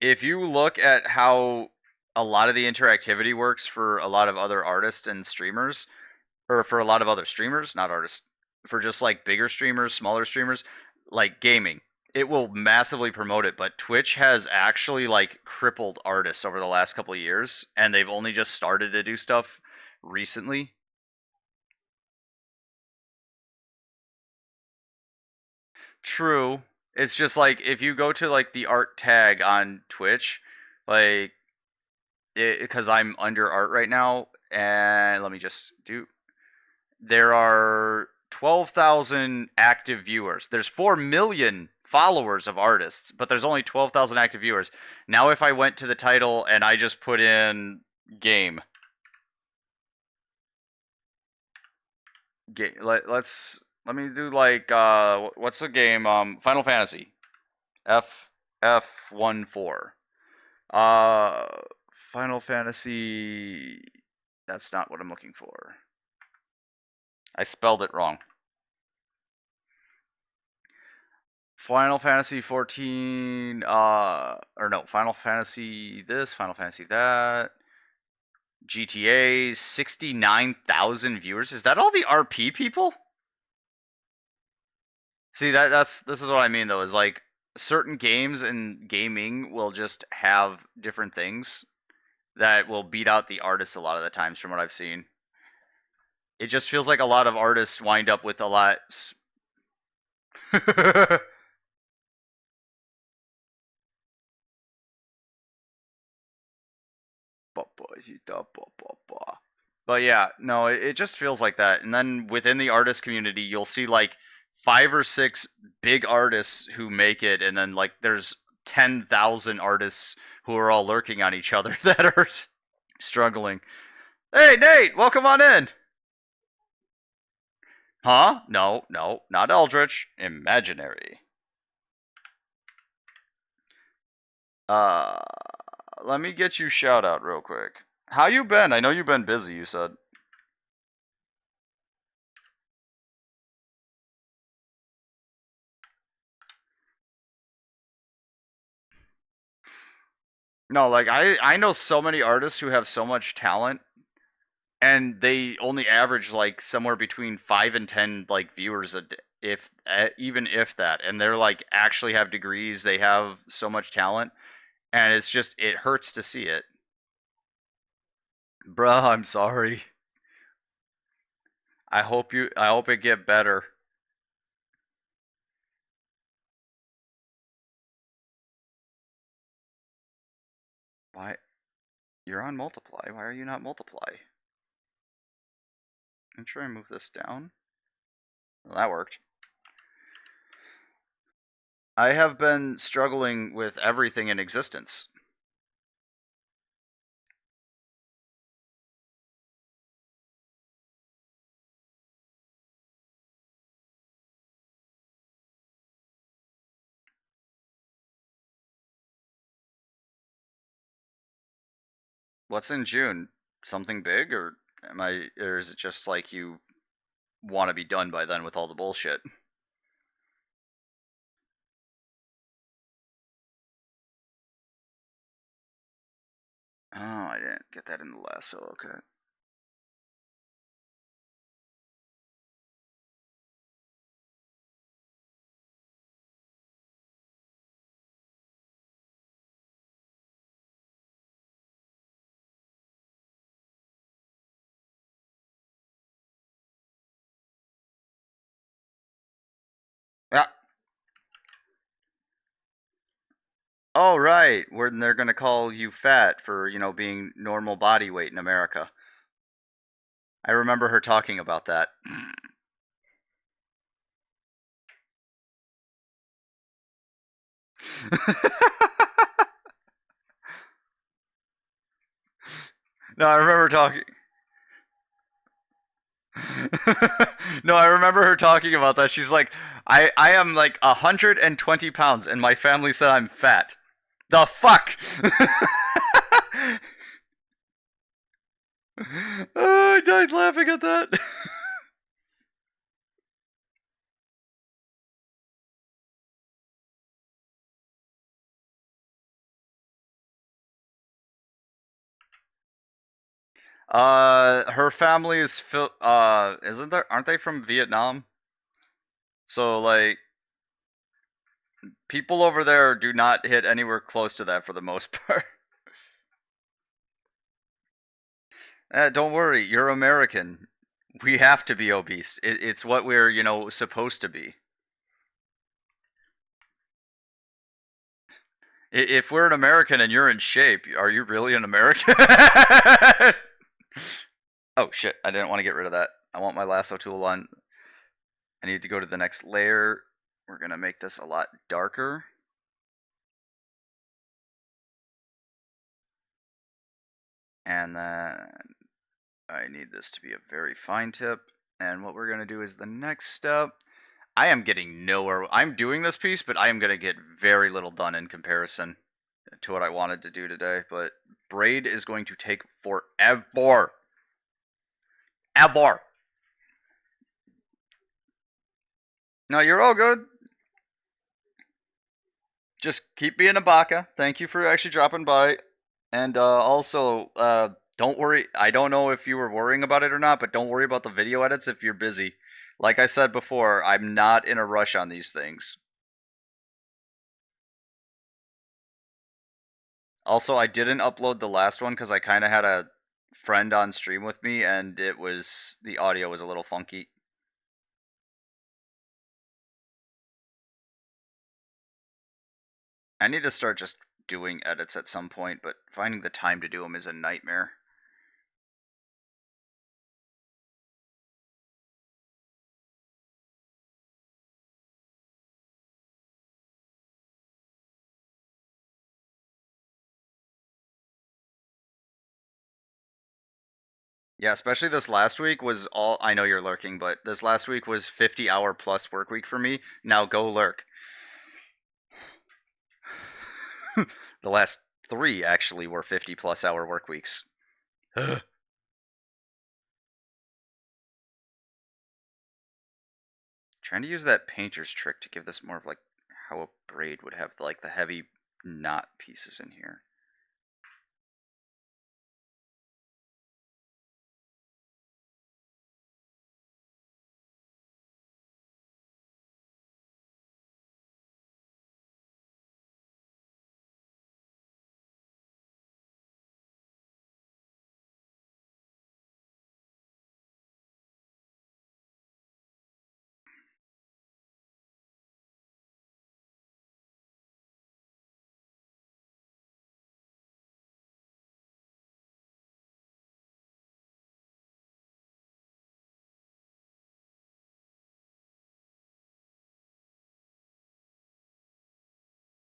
if you look at how a lot of the interactivity works for a lot of other artists and streamers, or for a lot of other streamers, not artists, for just like bigger streamers, smaller streamers, like gaming, it will massively promote it. But Twitch has actually like crippled artists over the last couple of years, and they've only just started to do stuff recently. True. It's just like if you go to like the art tag on Twitch, like because I'm under art right now, and let me just do. There are 12,000 active viewers. There's 4 million followers of artists, but there's only 12,000 active viewers. Now, if I went to the title and I just put in game, let me do like what's the game? Final Fantasy, F14. Uh, Final Fantasy. That's not what I'm looking for. I spelled it wrong. Final Fantasy 14, or no, Final Fantasy this, Final Fantasy that. GTA, 69,000 viewers. Is that all the RP people? See, this is what I mean though, is like certain games and gaming will just have different things that will beat out the artists a lot of the times from what I've seen. It just feels like a lot of artists wind up with a lot. But yeah, no, it just feels like that. And then within the artist community, you'll see like 5 or 6 big artists who make it, and then like there's 10,000 artists who are all lurking on each other that are struggling. Hey, Nate, welcome on in. Huh? No, not Eldritch. Imaginary. Uh, let me get you shout out real quick. How you been? I know you've been busy, you said. No, like I know so many artists who have so much talent and they only average like somewhere between 5 and 10 like viewers if even if that, and they're like actually have degrees, they have so much talent, and it's just it hurts to see it. Bruh, I'm sorry. I hope it get better. Why you're on multiply? Why are you not multiply? I'm trying to move this down. Well, that worked. I have been struggling with everything in existence. What's in June? Something big, or or is it just like you want to be done by then with all the bullshit? Oh, I didn't get that in the lasso. Okay. Yeah. Oh, right. Where they're gonna call you fat for being normal body weight in America. I remember her talking about that. No, I remember talking. No, I remember her talking about that. She's like, I am like 120 pounds, and my family said I'm fat. The fuck? Oh, I died laughing at that. Her family is isn't there? Aren't they from Vietnam? So like, people over there do not hit anywhere close to that for the most part. Don't worry, you're American. We have to be obese. It's what we're supposed to be. If we're an American and you're in shape, are you really an American? Oh shit! I didn't want to get rid of that. I want my lasso tool on. I need to go to the next layer. We're gonna make this a lot darker. And then I need this to be a very fine tip. And what we're gonna do is the next step. I am getting nowhere. I'm doing this piece, but I am gonna get very little done in comparison to what I wanted to do today. But braid is going to take forever. Ever. No, you're all good. Just keep being a baka. Thank you for actually dropping by. And also, don't worry. I don't know if you were worrying about it or not, but don't worry about the video edits if you're busy. Like I said before, I'm not in a rush on these things. Also, I didn't upload the last one because I kind of had a friend on stream with me, and the audio was a little funky. I need to start just doing edits at some point, but finding the time to do them is a nightmare. Yeah, especially this last week was all. I know you're lurking, but this last week was 50-hour plus work week for me. Now go lurk. The last three actually were 50-plus hour work weeks. Trying to use that painter's trick to give this more of like how a braid would have like the heavy knot pieces in here.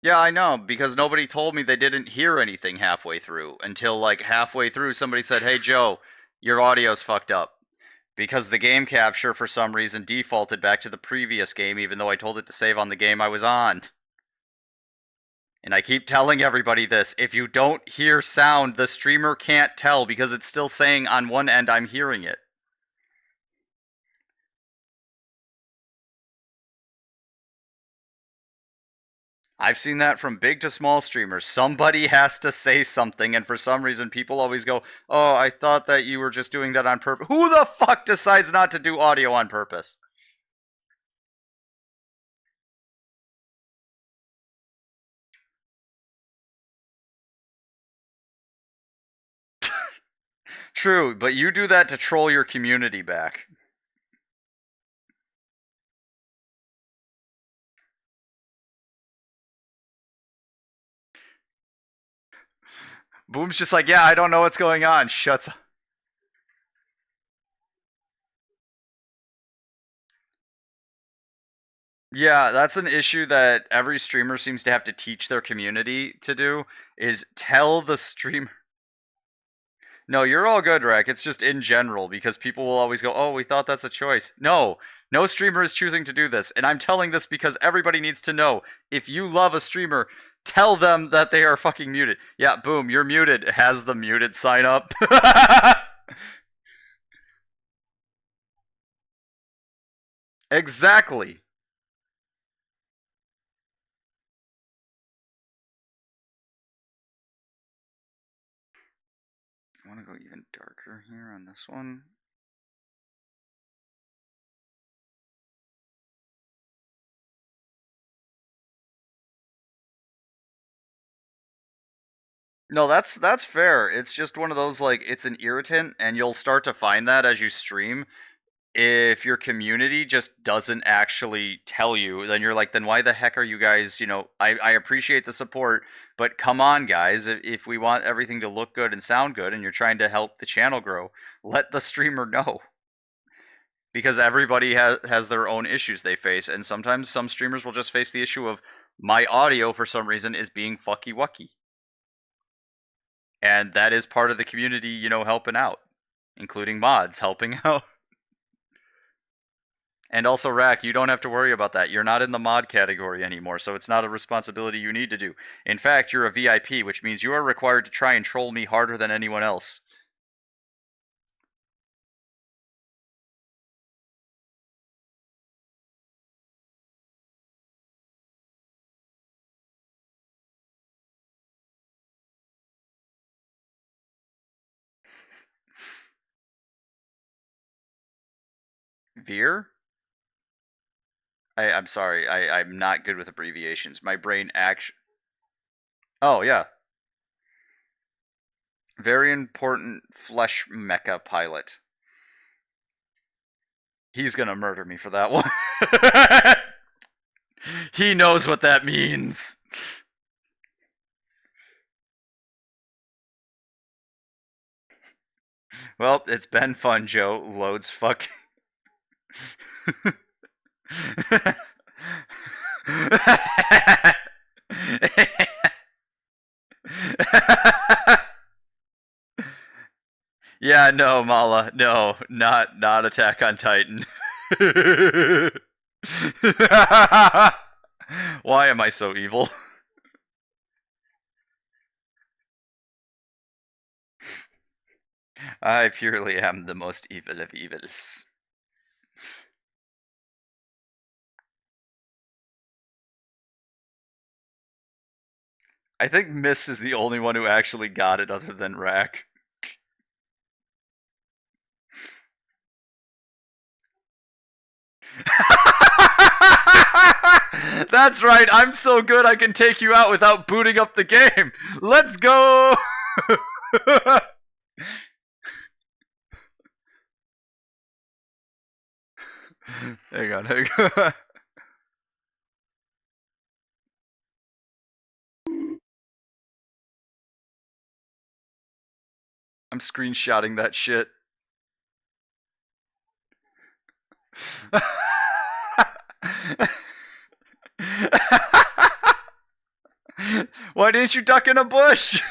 Yeah, I know, because nobody told me they didn't hear anything halfway through until like halfway through somebody said, "Hey Joe, your audio's fucked up." Because the game capture for some reason defaulted back to the previous game even though I told it to save on the game I was on. And I keep telling everybody this, if you don't hear sound, the streamer can't tell because it's still saying on one end I'm hearing it. I've seen that from big to small streamers. Somebody has to say something, and for some reason, people always go, "Oh, I thought that you were just doing that on purpose." Who the fuck decides not to do audio on purpose? True, but you do that to troll your community back. Boom's just like, "Yeah, I don't know what's going on." Shuts. Yeah, that's an issue that every streamer seems to have to teach their community to do is tell the streamer. No, you're all good, Rec. It's just in general because people will always go, "Oh, we thought that's a choice." No, no streamer is choosing to do this, and I'm telling this because everybody needs to know. If you love a streamer, tell them that they are fucking muted. Yeah, boom, you're muted. Has the muted sign up. Exactly. I want to go even darker here on this one. No, that's fair. It's just one of those like it's an irritant, and you'll start to find that as you stream. If your community just doesn't actually tell you, then you're like, then why the heck are you guys? I appreciate the support, but come on, guys. If we want everything to look good and sound good, and you're trying to help the channel grow, let the streamer know because everybody has their own issues they face, and sometimes some streamers will just face the issue of my audio for some reason is being fucky wucky. And that is part of the community, helping out, including mods helping out. And also, Rack, you don't have to worry about that. You're not in the mod category anymore, so it's not a responsibility you need to do. In fact, you're a VIP, which means you are required to try and troll me harder than anyone else. Veer? I'm sorry, I'm not good with abbreviations. My brain actually. Oh, yeah. Very important flesh mecha pilot. He's gonna murder me for that one. He knows what that means. Well, it's been fun, Joe. Loads fuck. Yeah, no, Mala, no, not Attack on Titan. Why am I so evil? I purely am the most evil of evils. I think Miss is the only one who actually got it other than Rack. That's right, I'm so good I can take you out without booting up the game. Let's go! Hang on, hang on. I'm screenshotting that shit. Why didn't you duck in a bush?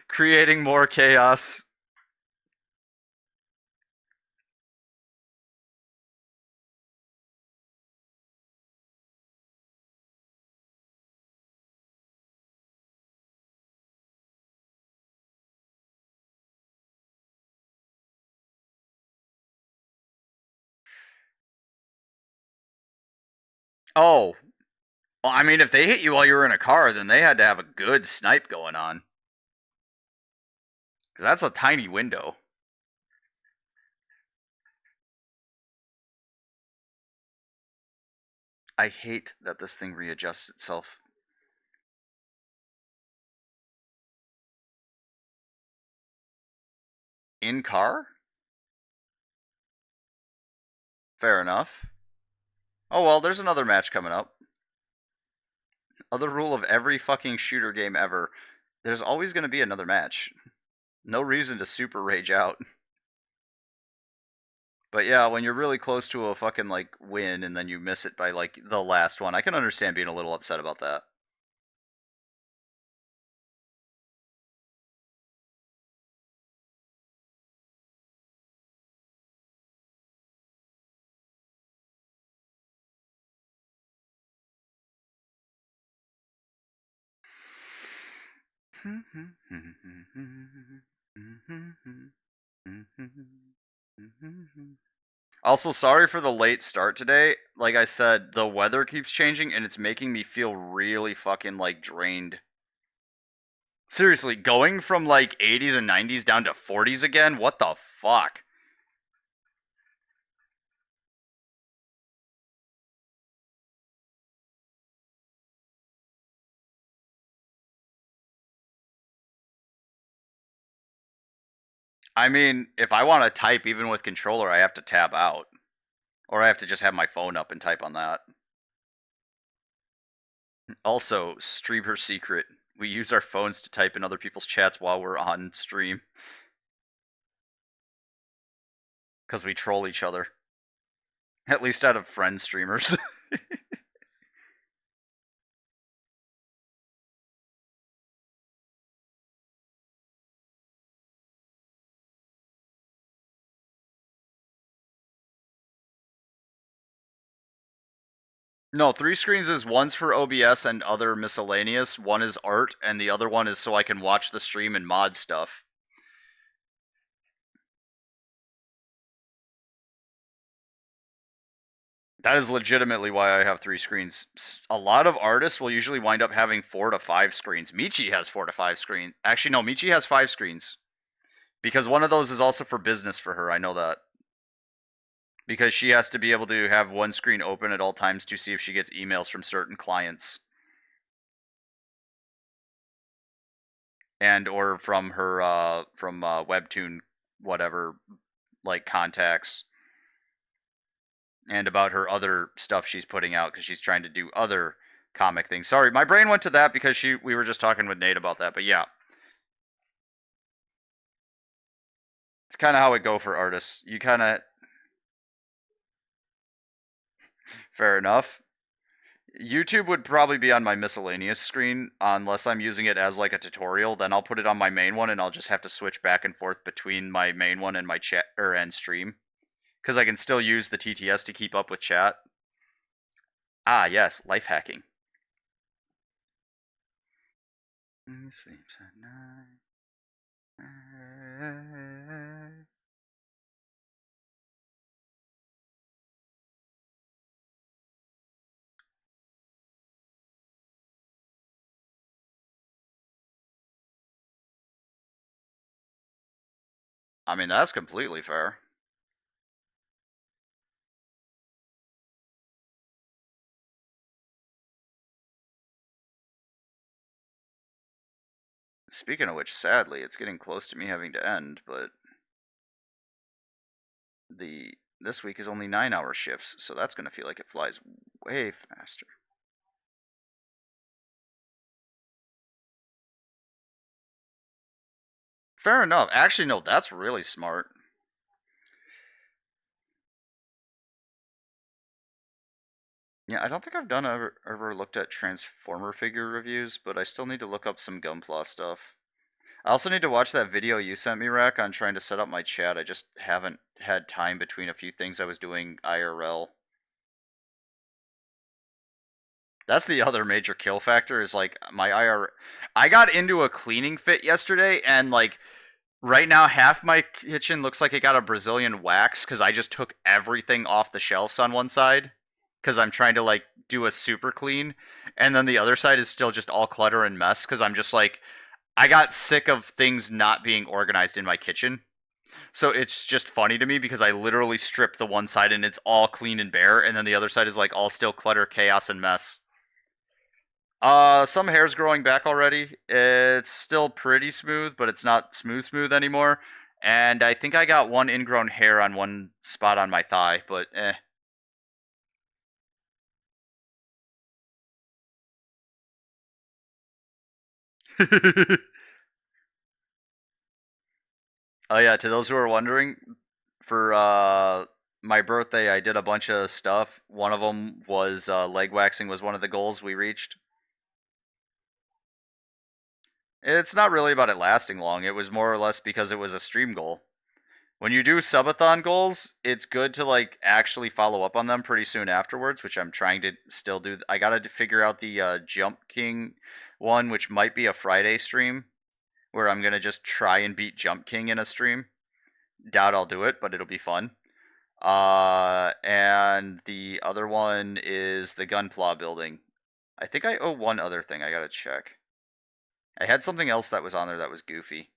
Creating more chaos. Oh, well, I mean, if they hit you while you were in a car, then they had to have a good snipe going on. 'Cause that's a tiny window. I hate that this thing readjusts itself. In car? Fair enough. Oh well, there's another match coming up. Other rule of every fucking shooter game ever. There's always going to be another match. No reason to super rage out. But yeah, when you're really close to a fucking like win and then you miss it by like the last one, I can understand being a little upset about that. Also, sorry for the late start today. Like I said, the weather keeps changing and it's making me feel really fucking like drained. Seriously, going from like 80s and 90s down to 40s again? What the fuck? I mean, if I want to type even with controller, I have to tab out. Or I have to just have my phone up and type on that. Also, streamer secret. We use our phones to type in other people's chats while we're on stream. Because we troll each other. At least out of friend streamers. No, 3 screens is one's for OBS and other miscellaneous, one is art, and the other one is so I can watch the stream and mod stuff. That is legitimately why I have 3 screens. A lot of artists will usually wind up having 4 to 5 screens. Michi has 4 to 5 screens. Actually, no, Michi has 5 screens. Because one of those is also for business for her, I know that. Because she has to be able to have one screen open at all times to see if she gets emails from certain clients. And or from her Webtoon whatever, like contacts, and about her other stuff she's putting out because she's trying to do other comic things. Sorry, my brain went to that because we were just talking with Nate about that. But yeah, it's kind of how it go for artists. You kind of fair enough. YouTube would probably be on my miscellaneous screen unless I'm using it as like a tutorial. Then I'll put it on my main one and I'll just have to switch back and forth between my main one and my chat and stream because I can still use the TTS to keep up with chat. Ah, yes, life hacking. Sleeps at night. I mean, that's completely fair. Speaking of which, sadly, it's getting close to me having to end, but this week is only 9-hour shifts, so that's going to feel like it flies way faster. Fair enough. Actually, no, that's really smart. Yeah, I don't think I've done ever looked at Transformer figure reviews, but I still need to look up some Gunpla stuff. I also need to watch that video you sent me, Rack, on trying to set up my chat. I just haven't had time between a few things I was doing IRL. That's the other major kill factor is like my IR. I got into a cleaning fit yesterday, and like right now, half my kitchen looks like it got a Brazilian wax because I just took everything off the shelves on one side because I'm trying to like do a super clean, and then the other side is still just all clutter and mess because I'm just like I got sick of things not being organized in my kitchen. So it's just funny to me because I literally stripped the one side and it's all clean and bare, and then the other side is like all still clutter, chaos, and mess. Some hair's growing back already. It's still pretty smooth, but it's not smooth anymore. And I think I got one ingrown hair on one spot on my thigh, but eh. Oh yeah, to those who are wondering, for my birthday I did a bunch of stuff. One of them was leg waxing was one of the goals we reached. It's not really about it lasting long. It was more or less because it was a stream goal. When you do subathon goals, it's good to like actually follow up on them pretty soon afterwards, which I'm trying to still do. I gotta figure out the Jump King one, which might be a Friday stream, where I'm gonna just try and beat Jump King in a stream. Doubt I'll do it, but it'll be fun. And the other one is the Gunpla building. I think I owe one other thing. I gotta check. I had something else that was on there that was goofy.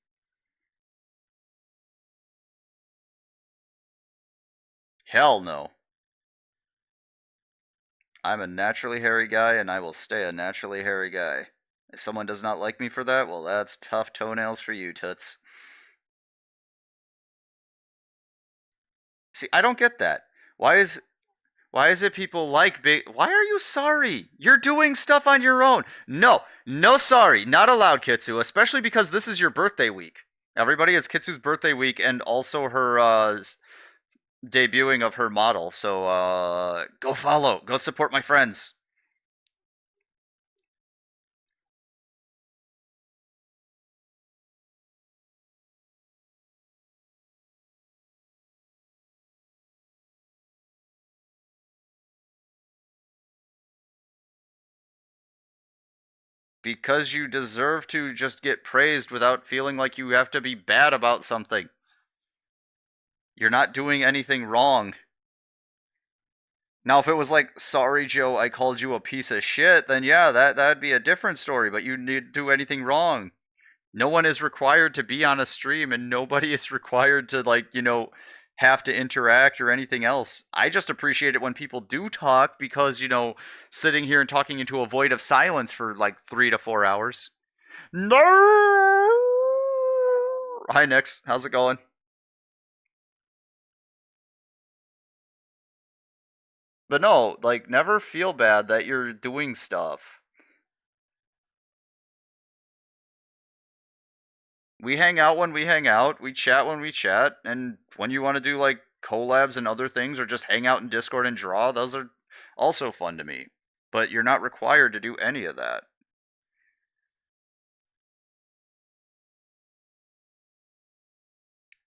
Hell no. I'm a naturally hairy guy, and I will stay a naturally hairy guy. If someone does not like me for that, well, that's tough toenails for you, toots. See, I don't get that. Why is why is it people like big? Why are you sorry? You're doing stuff on your own. No, no sorry, not allowed, Kitsu. Especially because this is your birthday week. Everybody, it's Kitsu's birthday week, and also her debuting of her model. So go follow, go support my friends. Because you deserve to just get praised without feeling like you have to be bad about something. You're not doing anything wrong. Now, if it was like, sorry, Joe, I called you a piece of shit, then yeah, that'd be a different story. But you didn't do anything wrong. No one is required to be on a stream, and nobody is required to like have to interact or anything else. I just appreciate it when people do talk because sitting here and talking into a void of silence for like 3 to 4 hours. No. Hi, Nix. How's it going? But no, like, never feel bad that you're doing stuff. We hang out when we hang out, we chat when we chat, and when you want to do like collabs and other things or just hang out in Discord and draw, those are also fun to me. But you're not required to do any of that.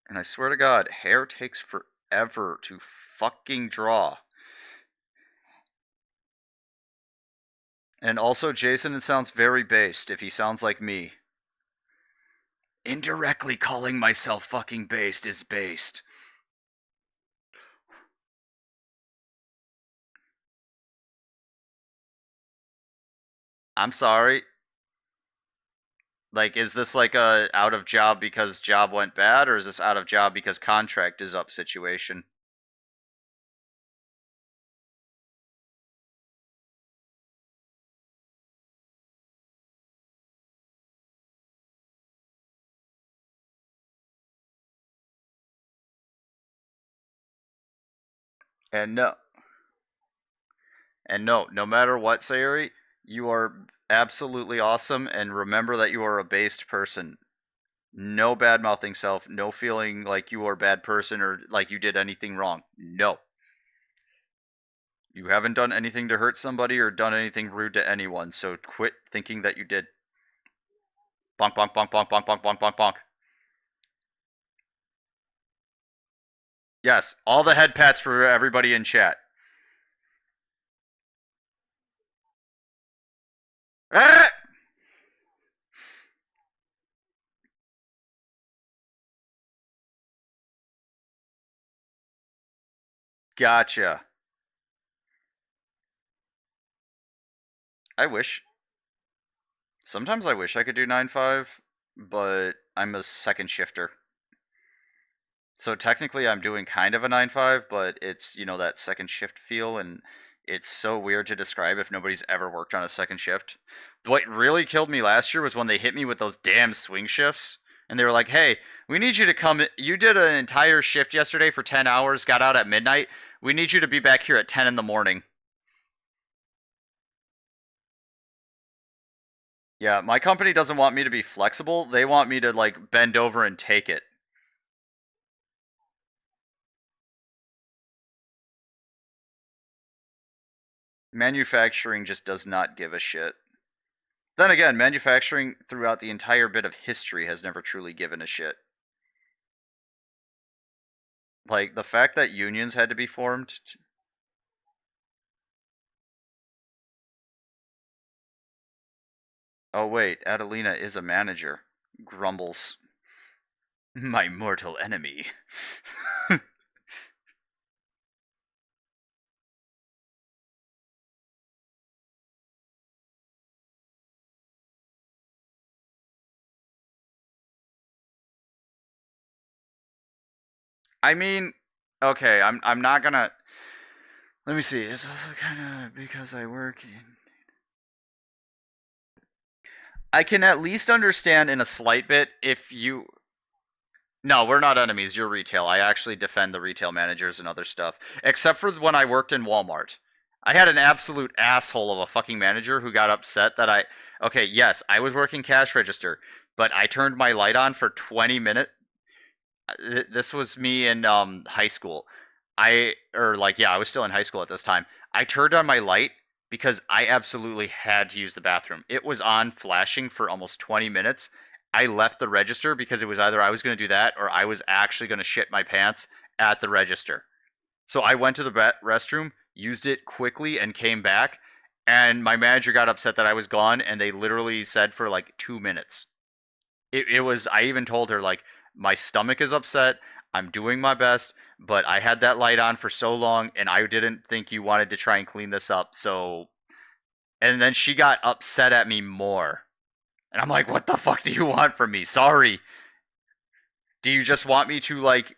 And I swear to God, hair takes forever to fucking draw. And also, Jason, it sounds very based if he sounds like me. Indirectly calling myself fucking based is based. I'm sorry. Like, is this like a out of job because job went bad, or is this out of job because contract is up situation? And no, no matter what, Sayuri, you are absolutely awesome, and remember that you are a based person. No bad mouthing self. No feeling like you are a bad person or like you did anything wrong. No. You haven't done anything to hurt somebody or done anything rude to anyone, so quit thinking that you did. Bonk, bonk, bonk, bonk, bonk, bonk, bonk, bonk, bonk. Yes, all the head pats for everybody in chat. Ah! Gotcha. I wish. Sometimes I wish I could do 9-5, but I'm a second shifter. So technically I'm doing kind of a 9-5, but it's, that second shift feel, and it's so weird to describe if nobody's ever worked on a second shift. What really killed me last year was when they hit me with those damn swing shifts, and they were like, "Hey, we need you to come. You did an entire shift yesterday for 10 hours, got out at midnight. We need you to be back here at 10 in the morning." Yeah, my company doesn't want me to be flexible. They want me to like bend over and take it. Manufacturing just does not give a shit. Then again, manufacturing throughout the entire bit of history has never truly given a shit. Like the fact that unions had to be formed. Oh wait, Adelina is a manager. Grumbles. My mortal enemy. I mean, okay, I'm not gonna. Let me see. It's also kind of because I work in. I can at least understand in a slight bit if you. No, we're not enemies. You're retail. I actually defend the retail managers and other stuff. Except for when I worked in Walmart. I had an absolute asshole of a fucking manager who got upset that I. Okay, yes, I was working cash register, but I turned my light on for 20 minutes. This was me in high school. I was still in high school at this time. I turned on my light because I absolutely had to use the bathroom. It was on flashing for almost 20 minutes. I left the register because it was either I was going to do that or I was actually going to shit my pants at the register. So I went to the restroom, used it quickly, and came back. And my manager got upset that I was gone, and they literally said for like 2 minutes. It was, I even told her, like, my stomach is upset. I'm doing my best, but I had that light on for so long, and I didn't think you wanted to try and clean this up. So, and then she got upset at me more. And I'm like, what the fuck do you want from me? Sorry. Do you just want me to, like,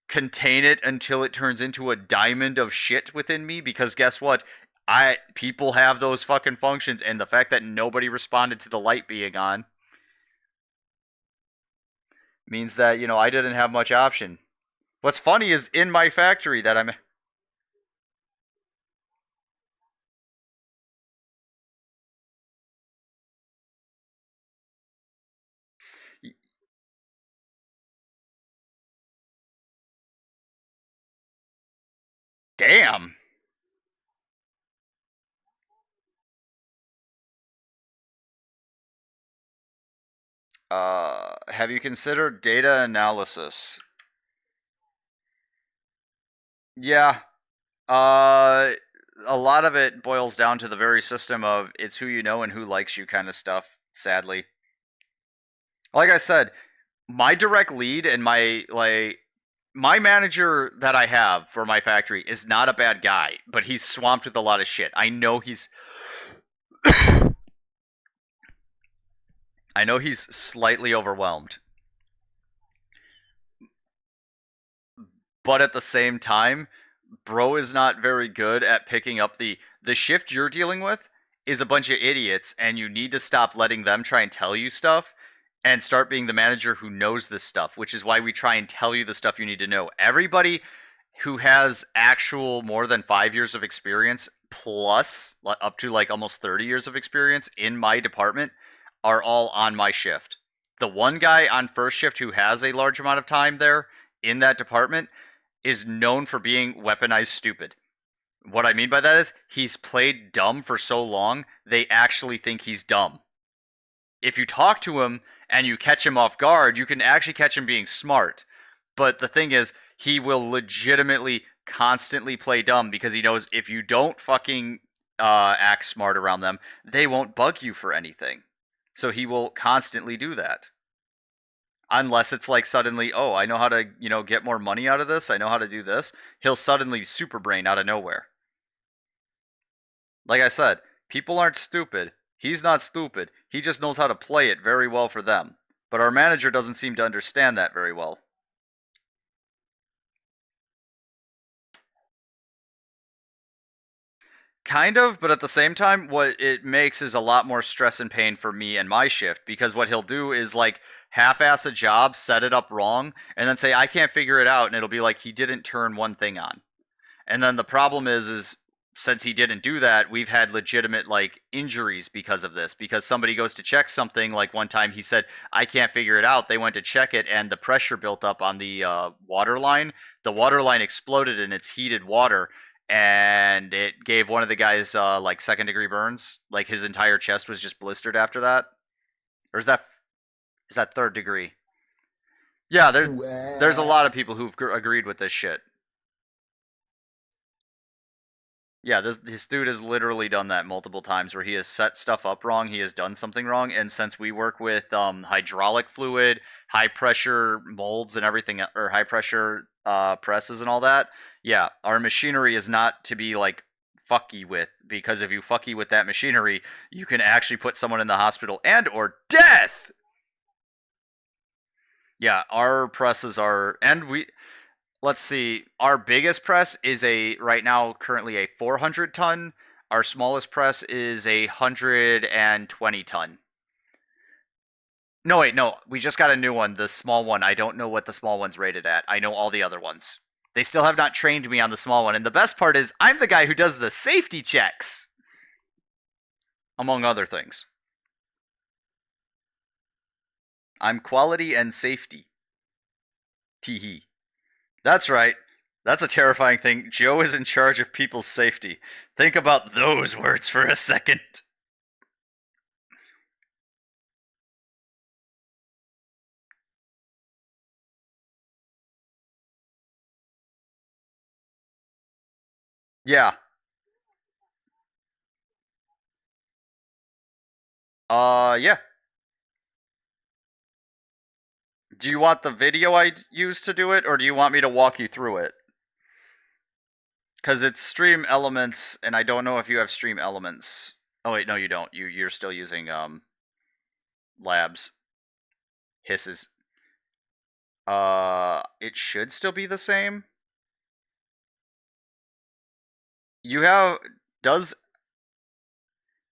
contain it until it turns into a diamond of shit within me? Because guess what? People have those fucking functions, and the fact that nobody responded to the light being on means that, I didn't have much option. What's funny is in my factory that I'm. Damn. Have you considered data analysis? Yeah. Uh, a lot of it boils down to the very system of it's who you know and who likes you kind of stuff, sadly. Like I said, my direct lead and my manager that I have for my factory is not a bad guy, but he's swamped with a lot of shit. I know he's slightly overwhelmed. But at the same time, bro is not very good at picking up the shift you're dealing with is a bunch of idiots, and you need to stop letting them try and tell you stuff and start being the manager who knows this stuff, which is why we try and tell you the stuff you need to know. Everybody who has actual more than 5 years of experience plus up to like almost 30 years of experience in my department are all on my shift. The one guy on first shift who has a large amount of time there in that department is known for being weaponized stupid. What I mean by that is he's played dumb for so long, they actually think he's dumb. If you talk to him and you catch him off guard, you can actually catch him being smart. But the thing is, he will legitimately constantly play dumb because he knows if you don't fucking act smart around them, they won't bug you for anything. So he will constantly do that. Unless it's like suddenly, oh, I know how to, get more money out of this. I know how to do this. He'll suddenly super brain out of nowhere. Like I said, people aren't stupid. He's not stupid. He just knows how to play it very well for them. But our manager doesn't seem to understand that very well. Kind of, but at the same time, what it makes is a lot more stress and pain for me and my shift because what he'll do is like half-ass a job, set it up wrong, and then say I can't figure it out, and it'll be like he didn't turn one thing on. And then the problem is since he didn't do that, we've had legitimate like injuries because of this. Because somebody goes to check something, like one time he said, "I can't figure it out." They went to check it, and the pressure built up on the water line. The water line exploded, and it's heated water, and it gave one of the guys like second-degree burns. Like his entire chest was just blistered after that. Or is that third degree? Yeah, there's a lot of people who've agreed with this shit. Yeah, this dude has literally done that multiple times where he has set stuff up wrong, he has done something wrong, and since we work with hydraulic fluid, high pressure molds and everything, or high pressure presses and all that, yeah, our machinery is not to be like fucky with, because if you fucky with that machinery, you can actually put someone in the hospital and or death. Yeah, our presses are, and we let's see. Our biggest press is a right now currently a 400 ton. Our smallest press is a 120 ton. No, wait, no. We just got a new one. The small one. I don't know what the small one's rated at. I know all the other ones. They still have not trained me on the small one. And the best part is I'm the guy who does the safety checks, among other things. I'm quality and safety. Teehee. That's right. That's a terrifying thing. Joe is in charge of people's safety. Think about those words for a second. Yeah. Yeah. Do you want the video I used to do it, or do you want me to walk you through it? Because it's Stream Elements, and I don't know if you have Stream Elements. Oh wait, no, you don't. You're still using Labs hisses. It should still be the same. You have does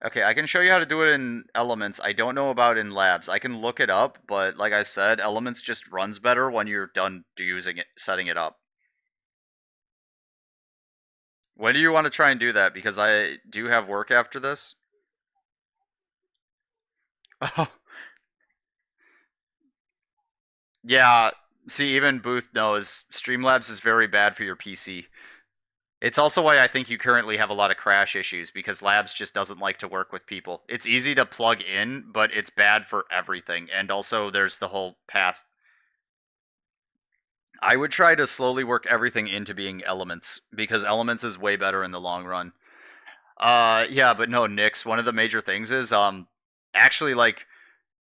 Okay, I can show you how to do it in Elements. I don't know about in Labs. I can look it up, but like I said, Elements just runs better when you're done using it, setting it up. When do you want to try and do that? Because I do have work after this. Oh, yeah. See, even Booth knows Streamlabs is very bad for your PC. It's also why I think you currently have a lot of crash issues because Labs just doesn't like to work with people. It's easy to plug in, but it's bad for everything. And also, there's the whole path. I would try to slowly work everything into being Elements because Elements is way better in the long run. Yeah, but no, Nix. One of the major things is actually like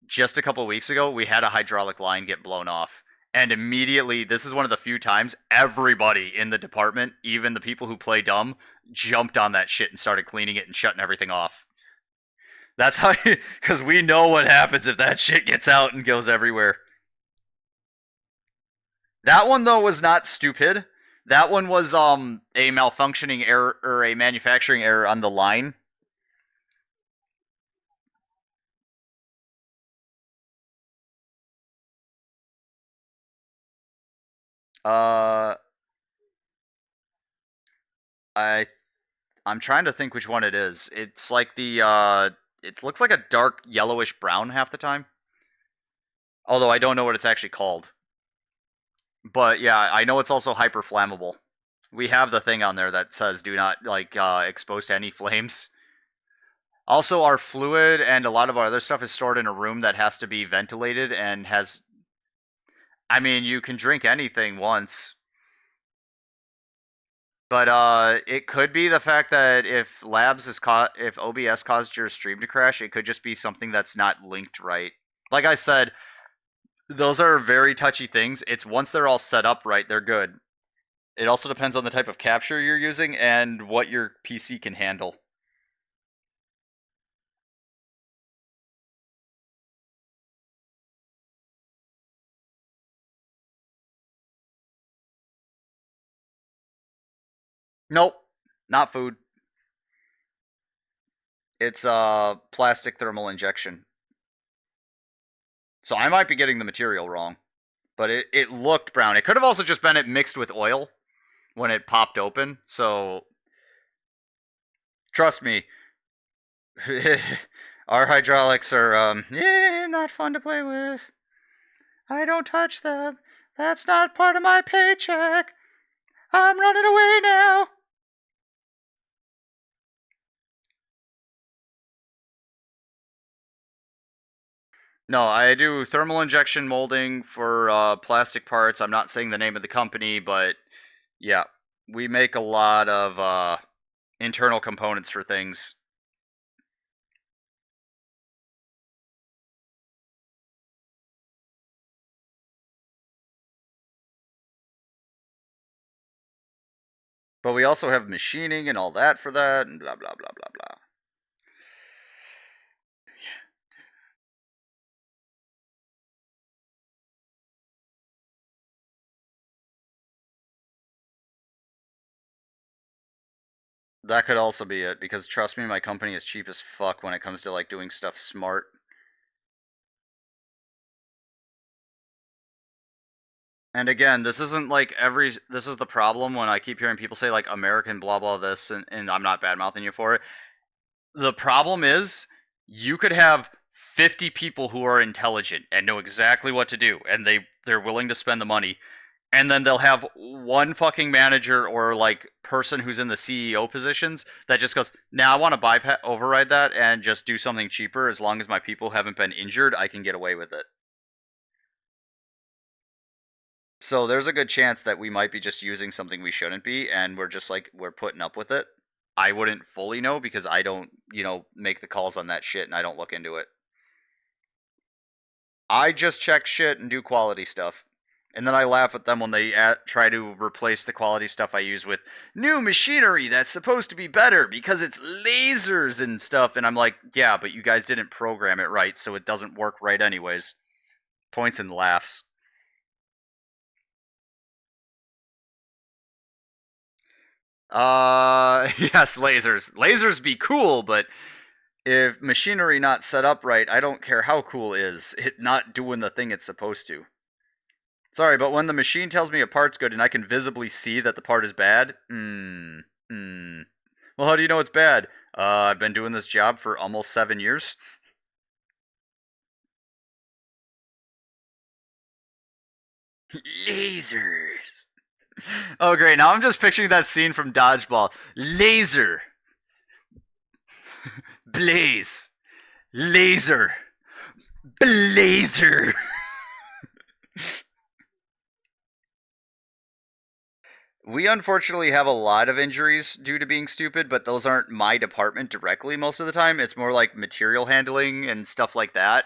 just a couple weeks ago, we had a hydraulic line get blown off. And immediately, this is one of the few times everybody in the department, even the people who play dumb, jumped on that shit and started cleaning it and shutting everything off. That's how, because we know what happens if that shit gets out and goes everywhere. That one though was not stupid. That one was a malfunctioning error or a manufacturing error on the line. Uh, I I'm trying to think which one it is. It's like the it looks like a dark yellowish brown half the time. Although I don't know what it's actually called. But yeah, I know it's also hyper flammable. We have the thing on there that says do not like expose to any flames. Also, our fluid and a lot of our other stuff is stored in a room that has to be ventilated and has. I mean, you can drink anything once, but it could be the fact that if if OBS caused your stream to crash, it could just be something that's not linked right. Like I said, those are very touchy things. It's once they're all set up right, they're good. It also depends on the type of capture you're using and what your PC can handle. Nope, not food. It's plastic thermal injection. So I might be getting the material wrong, but it looked brown. It could have also just been it mixed with oil when it popped open. So trust me, our hydraulics are not fun to play with. I don't touch them. That's not part of my paycheck. I'm running away now. No, I do thermal injection molding for plastic parts. I'm not saying the name of the company, but yeah, we make a lot of internal components for things. But we also have machining and all that for that, and blah blah blah blah blah. That could also be it, because trust me, my company is cheap as fuck when it comes to like doing stuff smart. And again, this isn't like this is the problem when I keep hearing people say like American blah blah this, and I'm not bad mouthing you for it. The problem is you could have 50 people who are intelligent and know exactly what to do, and they're willing to spend the money, and then they'll have one fucking manager or like person who's in the CEO positions that just goes, "Now I want to bypass override that and just do something cheaper. As long as my people haven't been injured, I can get away with it." So there's a good chance that we might be just using something we shouldn't be, and we're just like we're putting up with it. I wouldn't fully know because I don't, make the calls on that shit and I don't look into it. I just check shit and do quality stuff. And then I laugh at them when they try to replace the quality stuff I use with new machinery that's supposed to be better because it's lasers and stuff. And I'm like, yeah, but you guys didn't program it right, so it doesn't work right anyways. Points and laughs. Yes, lasers. Lasers be cool, but if machinery not set up right, I don't care how cool it is. It not doing the thing it's supposed to. Sorry, but when the machine tells me a part's good and I can visibly see that the part is bad, Well, how do you know it's bad? I've been doing this job for almost 7 years. Lasers. Oh, great. Now I'm just picturing that scene from Dodgeball. Laser. Blaze. Laser. Blazer. We unfortunately have a lot of injuries due to being stupid, but those aren't my department directly most of the time. It's more like material handling and stuff like that.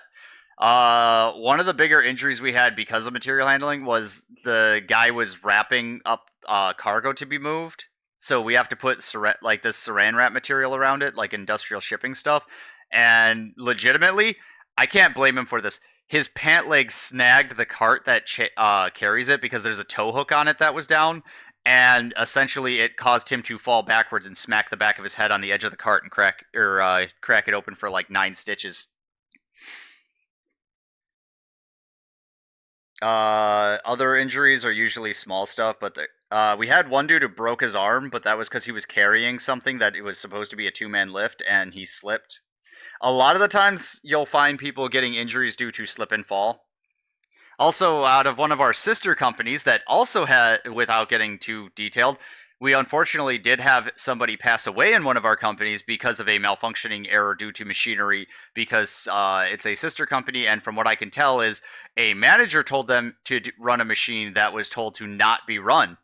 One of the bigger injuries we had because of material handling was the guy was wrapping up cargo to be moved. So we have to put like this saran wrap material around it, like industrial shipping stuff. And legitimately, I can't blame him for this. His pant leg snagged the cart that carries it because there's a tow hook on it that was down, and essentially it caused him to fall backwards and smack the back of his head on the edge of the cart and crack it open for like 9 stitches. Other injuries are usually small stuff, but we had one dude who broke his arm, but that was because he was carrying something that it was supposed to be a two-man lift, and he slipped. A lot of the times, you'll find people getting injuries due to slip and fall. Also, out of one of our sister companies that also had, without getting too detailed, we unfortunately did have somebody pass away in one of our companies because of a malfunctioning error due to machinery. Because it's a sister company, and from what I can tell, is a manager told them to run a machine that was told to not be run.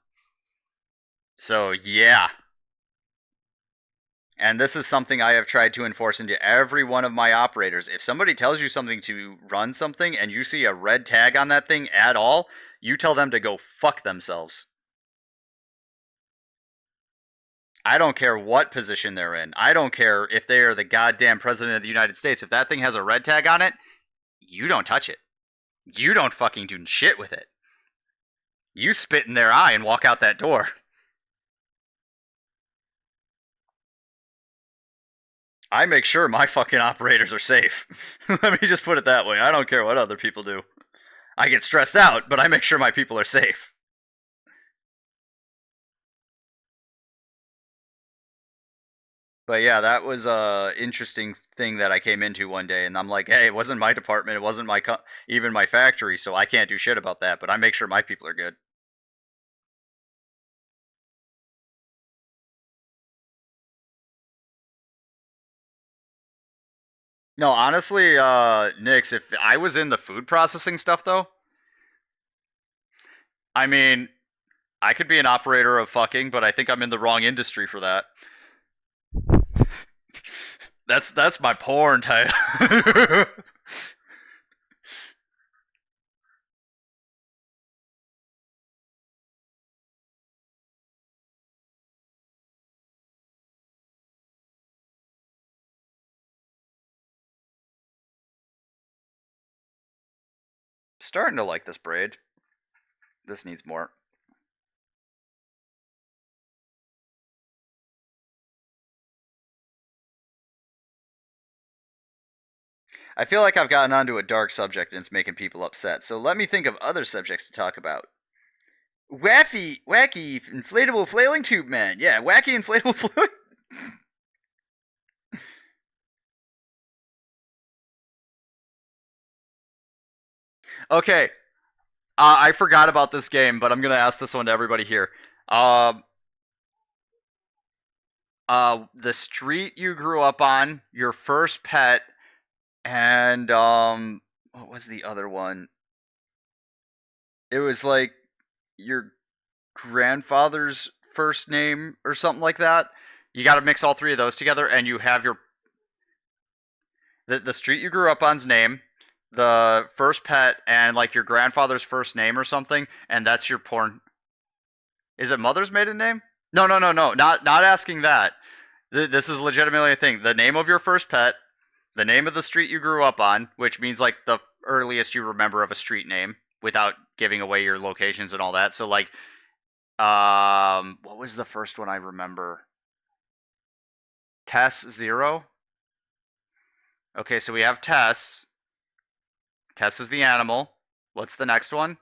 So yeah, and this is something I have tried to enforce into every one of my operators. If somebody tells you something to run something and you see a red tag on that thing at all, you tell them to go fuck themselves. I don't care what position they're in. I don't care if they are the goddamn president of the United States. If that thing has a red tag on it, you don't touch it. You don't fucking do shit with it. You spit in their eye and walk out that door. I make sure my fucking operators are safe. Let me just put it that way. I don't care what other people do. I get stressed out, but I make sure my people are safe. But yeah, that was a interesting thing that I came into one day, and I'm like, hey, it wasn't my department, it wasn't even my factory, so I can't do shit about that. But I make sure my people are good. No, honestly, Nix, if I was in the food processing stuff though, I mean, I could be an operator of fucking, but I think I'm in the wrong industry for that. That's my porn title. Starting to like this braid. This needs more. I feel like I've gotten onto a dark subject and it's making people upset. So let me think of other subjects to talk about. Wacky inflatable flailing tube man. Yeah, wacky inflatable flailing. Okay, I forgot about this game, but I'm gonna ask this one to everybody here. Um, the street you grew up on, your first pet, and what was the other one? It was like your grandfather's first name or something like that. You got to mix all three of those together, and you have your the street you grew up on's name, the first pet, and like your grandfather's first name or something, and that's your porn. Is it mother's maiden name? No, no, no, no. Not asking that. This is legitimately a thing. The name of your first pet, the name of the street you grew up on, which means like the earliest you remember of a street name without giving away your locations and all that. So like, what was the first one I remember? Tess Zero. Okay, so we have Tess. Tess is the animal. What's the next one?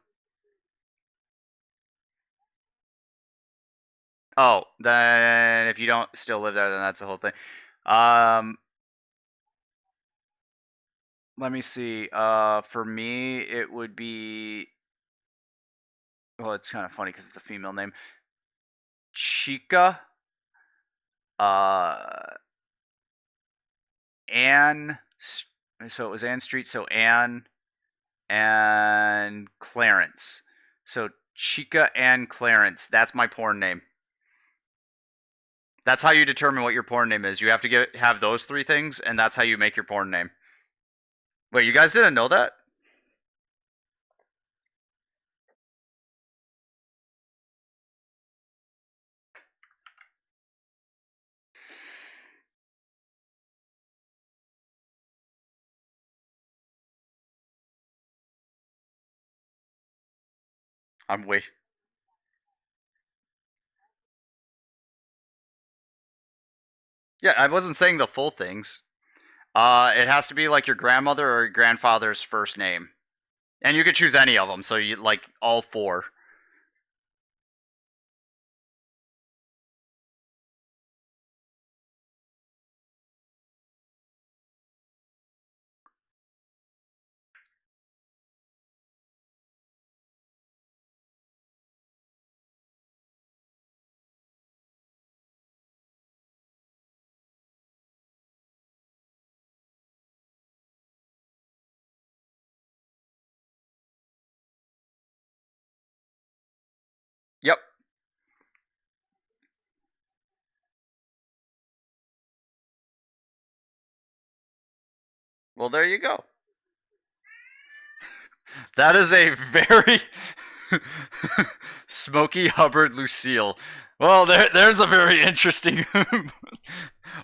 Oh, then if you don't still live there, then that's the whole thing. Um, Let me see. For me, it would be. Well, it's kind of funny because it's a female name. Chica. Uh, Anne. So it was Anne Street. So Anne and Clarence. So Chica and Clarence. That's my porn name. That's how you determine what your porn name is. You have to have those three things, and that's how you make your porn name. Wait, you guys didn't know that? I'm wait. Yeah, I wasn't saying the full things. It has to be like your grandmother or your grandfather's first name, and you could choose any of them. So you like all four. Well, there you go. That is a very Smokey Hubbard Lucille. Well, there's a very interesting.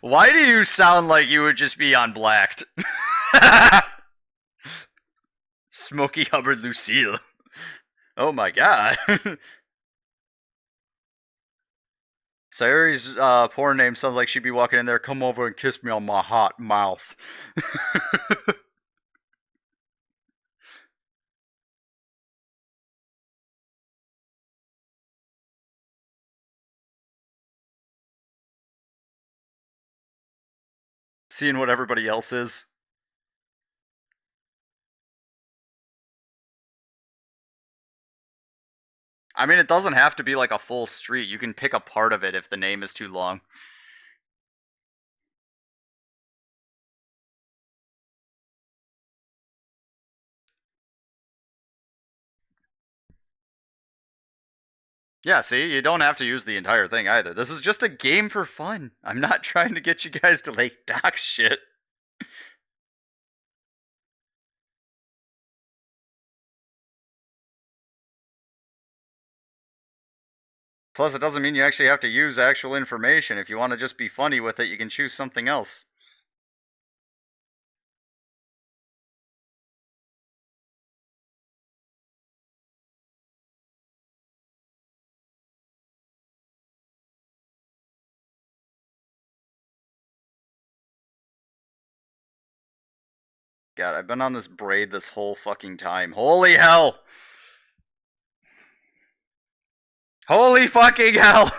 Why do you sound like you would just be on Blacked? Smokey Hubbard Lucille. Oh my god. Sayuri's porn name sounds like she'd be walking in there. Come over and kiss me on my hot mouth. Seeing what everybody else is. I mean, it doesn't have to be like a full street. You can pick a part of it if the name is too long. Yeah, see, you don't have to use the entire thing either. This is just a game for fun. I'm not trying to get you guys to like dock shit. Plus, it doesn't mean you actually have to use actual information. If you want to just be funny with it, you can choose something else. God, I've been on this braid this whole fucking time. Holy hell! Holy fucking hell!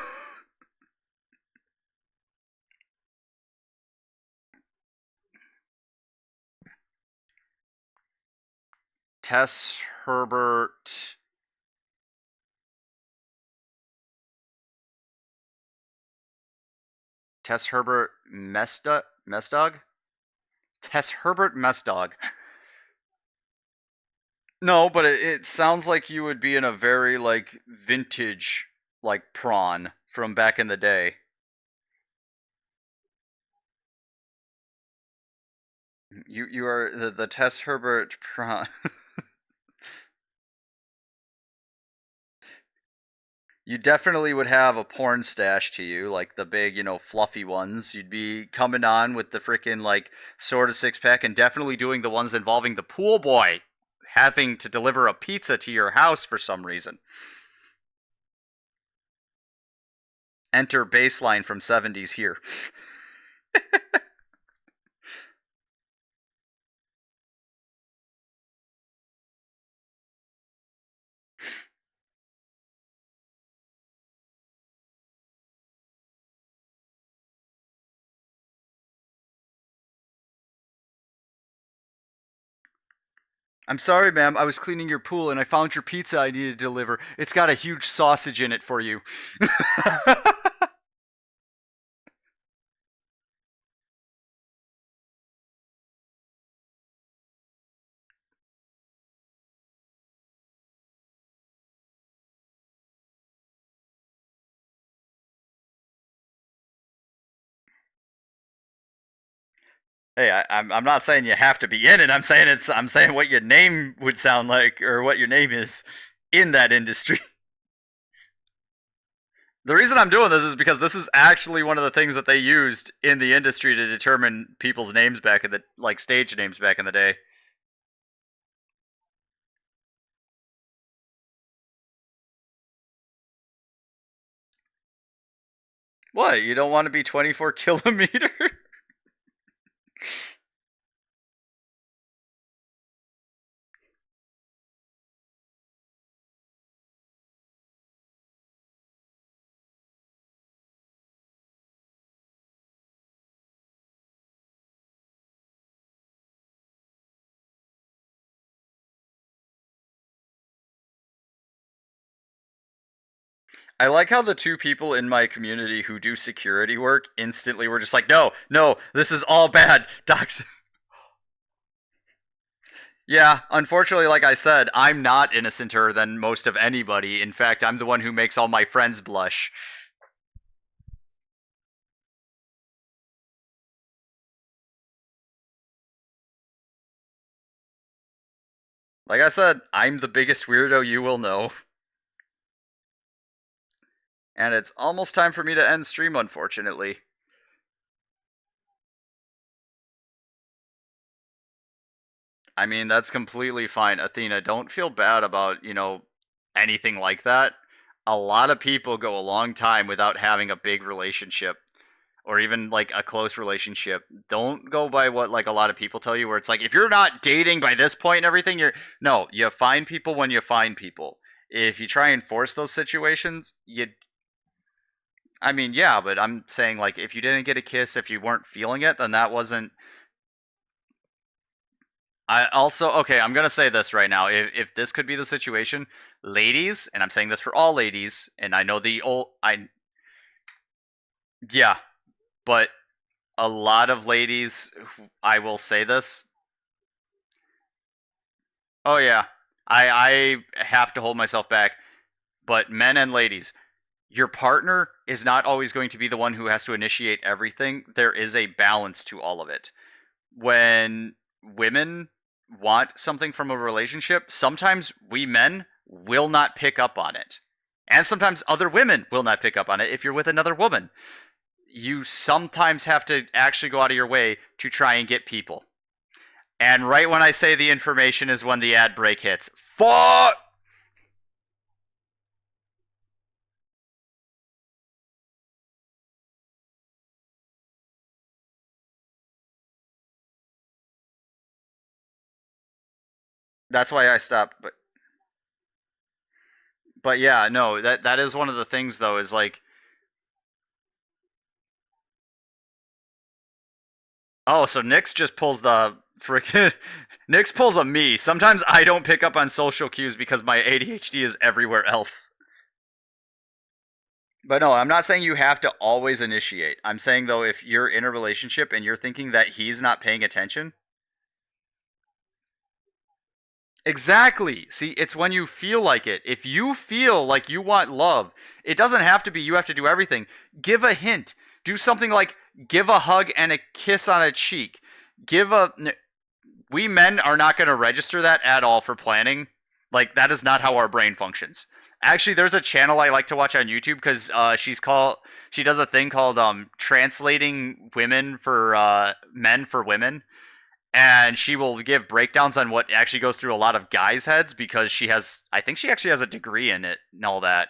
Tess Herbert. Tess Herbert Mestog? Tess Herbert Mestog. No, but it sounds like you would be in a very like vintage like prawn from back in the day. You are the Tess Herbert prawn. You definitely would have a porn stash to you, like the big, fluffy ones. You'd be coming on with the freaking like sort of six pack, and definitely doing the ones involving the pool boy having to deliver a pizza to your house for some reason. Enter baseline from 70s here. I'm sorry, ma'am. I was cleaning your pool and I found your pizza I needed to deliver. It's got a huge sausage in it for you. Hey, I'm not saying you have to be in it. I'm saying what your name would sound like or what your name is in that industry. The reason I'm doing this is because this is actually one of the things that they used in the industry to determine people's names back in the like stage names back in the day. What? You don't want to be 24 kilometer? I like how the two people in my community who do security work instantly were just like, no, no, this is all bad. Docs. Yeah, unfortunately, like I said, I'm not innocenter than most of anybody. In fact, I'm the one who makes all my friends blush. Like I said, I'm the biggest weirdo you will know. And it's almost time for me to end stream, unfortunately. I mean, that's completely fine. Athena, don't feel bad about, anything like that. A lot of people go a long time without having a big relationship or even like a close relationship. Don't go by what like a lot of people tell you where it's like if you're not dating by this point and everything, you're no, you find people when you find people. If you try and force those situations, I mean, yeah, but I'm saying like if you didn't get a kiss, if you weren't feeling it, then that wasn't. I also okay. I'm gonna say this right now. If this could be the situation, ladies, and I'm saying this for all ladies, and I know the old I yeah, but a lot of ladies, I will say this. Oh yeah, I have to hold myself back. But men and ladies, your partner is not always going to be the one who has to initiate everything. There is a balance to all of it. When women want something from a relationship, sometimes we men will not pick up on it. And sometimes other women will not pick up on it if you're with another woman. You sometimes have to actually go out of your way to try and get people. And right when I say the information is when the ad break hits. Fuck! That's why I stopped. But yeah, no, that is one of the things though. Is like, oh, so Nyx just pulls the freaking Nyx pulls a me. Sometimes I don't pick up on social cues because my ADHD is everywhere else. But no, I'm not saying you have to always initiate. I'm saying though, if you're in a relationship and you're thinking that he's not paying attention, exactly. See, it's when you feel like it. If you feel like you want love, it doesn't have to be you have to do everything. Give a hint. Do something like give a hug and a kiss on a cheek. Give a. We men are not going to register that at all for planning. Like, that is not how our brain functions. Actually, there's a channel I like to watch on YouTube because she does a thing called translating women for men for women, and she will give breakdowns on what actually goes through a lot of guys' heads because I think she actually has a degree in it and all that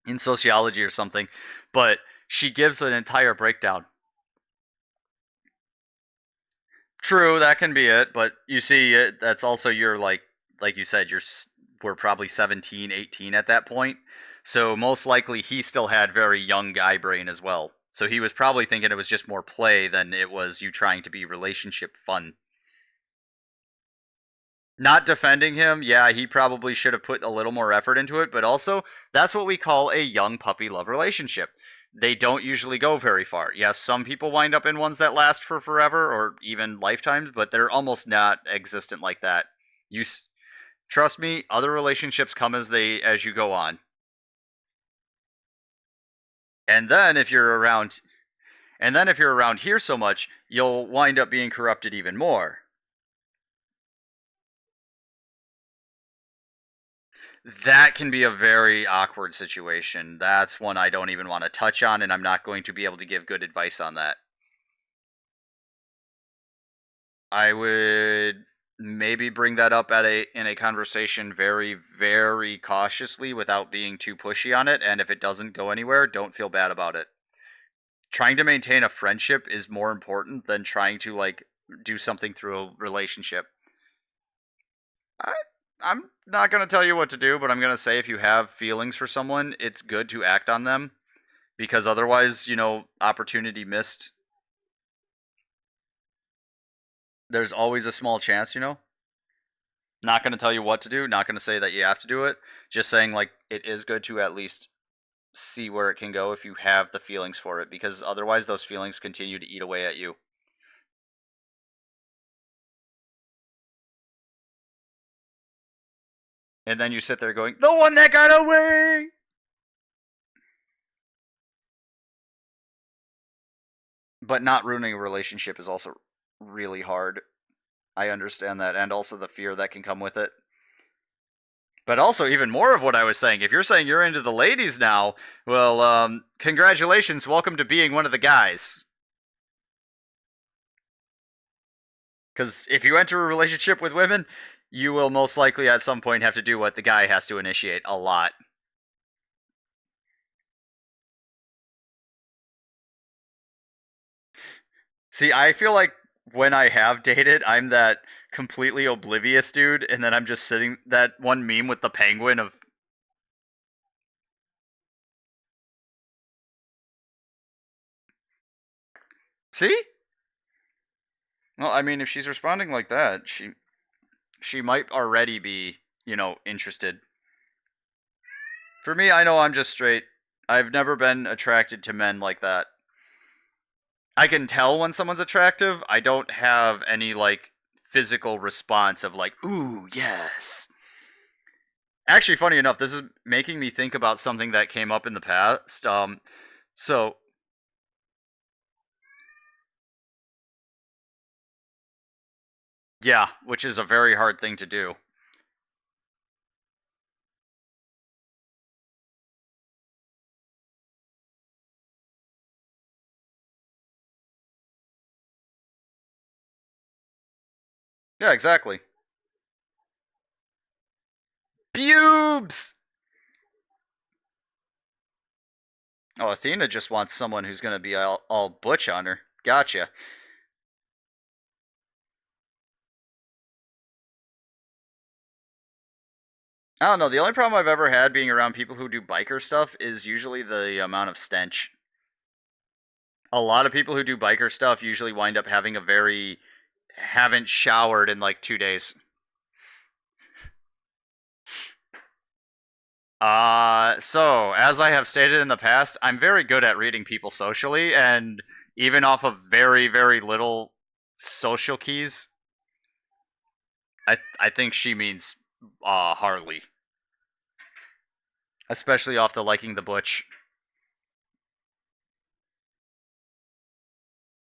in sociology or something, but she gives an entire breakdown. True, that can be it, but you see, that's also your like you said, we're probably 17, 18 at that point. So most likely he still had very young guy brain as well. So he was probably thinking it was just more play than it was you trying to be relationship fun. Not defending him, yeah, he probably should have put a little more effort into it, but also that's what we call a young puppy love relationship. They don't usually go very far. Yes, some people wind up in ones that last for forever or even lifetimes, but they're almost not existent like that. You trust me, other relationships come as you go on. And then if you're around and then if you're around here so much, you'll wind up being corrupted even more. That can be a very awkward situation. That's one I don't even want to touch on, and I'm not going to be able to give good advice on that. I would maybe bring that up at a in a conversation very, very cautiously without being too pushy on it, and if it doesn't go anywhere, don't feel bad about it. Trying to maintain a friendship is more important than trying to like do something through a relationship. I I'm not going to tell you what to do, but I'm going to say if you have feelings for someone, it's good to act on them because otherwise, opportunity missed. There's always a small chance. Not going to tell you what to do, not going to say that you have to do it. Just saying like it is good to at least see where it can go if you have the feelings for it because otherwise those feelings continue to eat away at you. And then you sit there going, "The one that got away." But not ruining a relationship is also really hard. I understand that and also the fear that can come with it. But also, even more of what I was saying, if you're saying you're into the ladies now, well, congratulations, welcome to being one of the guys. Because if you enter a relationship with women, you will most likely at some point have to do what the guy has to initiate a lot. See, I feel like when I have dated, I'm that completely oblivious dude, and then I'm just sitting that one meme with the penguin of. See? Well, I mean, if she's responding like that, she might already be, interested. For me, I know I'm just straight. I've never been attracted to men like that. I can tell when someone's attractive. I don't have any like physical response of like, "Ooh, yes." Actually, funny enough, this is making me think about something that came up in the past. So yeah, which is a very hard thing to do. Yeah, exactly. Pubes. Oh, Athena just wants someone who's gonna be all butch on her. Gotcha. I don't know. The only problem I've ever had being around people who do biker stuff is usually the amount of stench. A lot of people who do biker stuff usually wind up having a very haven't showered in like 2 days. So as I have stated in the past, I'm very good at reading people socially, and even off of very, very little social keys, I think she means Harley, especially off the liking the butch.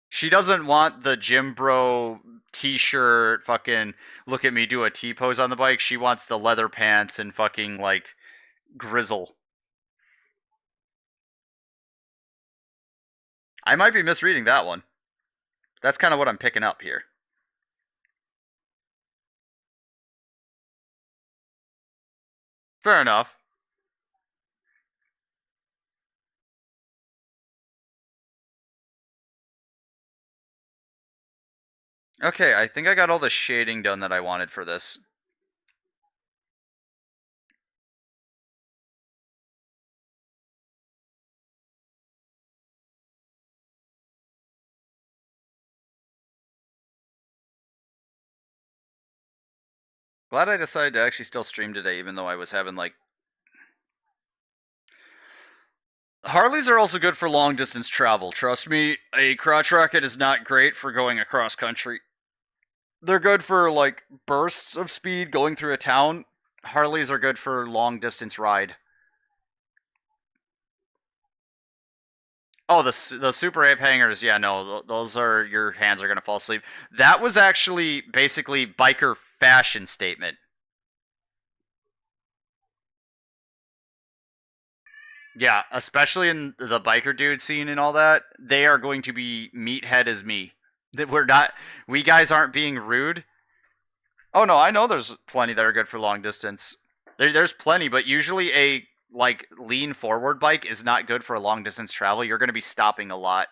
She doesn't want the gym bro t-shirt fucking look at me do a T pose on the bike. She wants the leather pants and fucking like grizzle. I might be misreading that one. That's kind of what I'm picking up here. Fair enough. Okay, I think I got all the shading done that I wanted for this. Glad I decided to actually still stream today, even though I was having like. Harleys are also good for long distance travel. Trust me, a crotch rocket is not great for going across country. They're good for like bursts of speed going through a town. Harleys are good for long distance ride. Oh, the Super Ape hangers, yeah, no, those are your hands are gonna fall asleep. That was actually basically biker fashion statement. Yeah, especially in the biker dude scene and all that, they are going to be meathead as me. That we're not, we guys aren't being rude. Oh no, I know there's plenty that are good for long distance. There's plenty, but usually a like lean forward bike is not good for a long distance travel. You're going to be stopping a lot.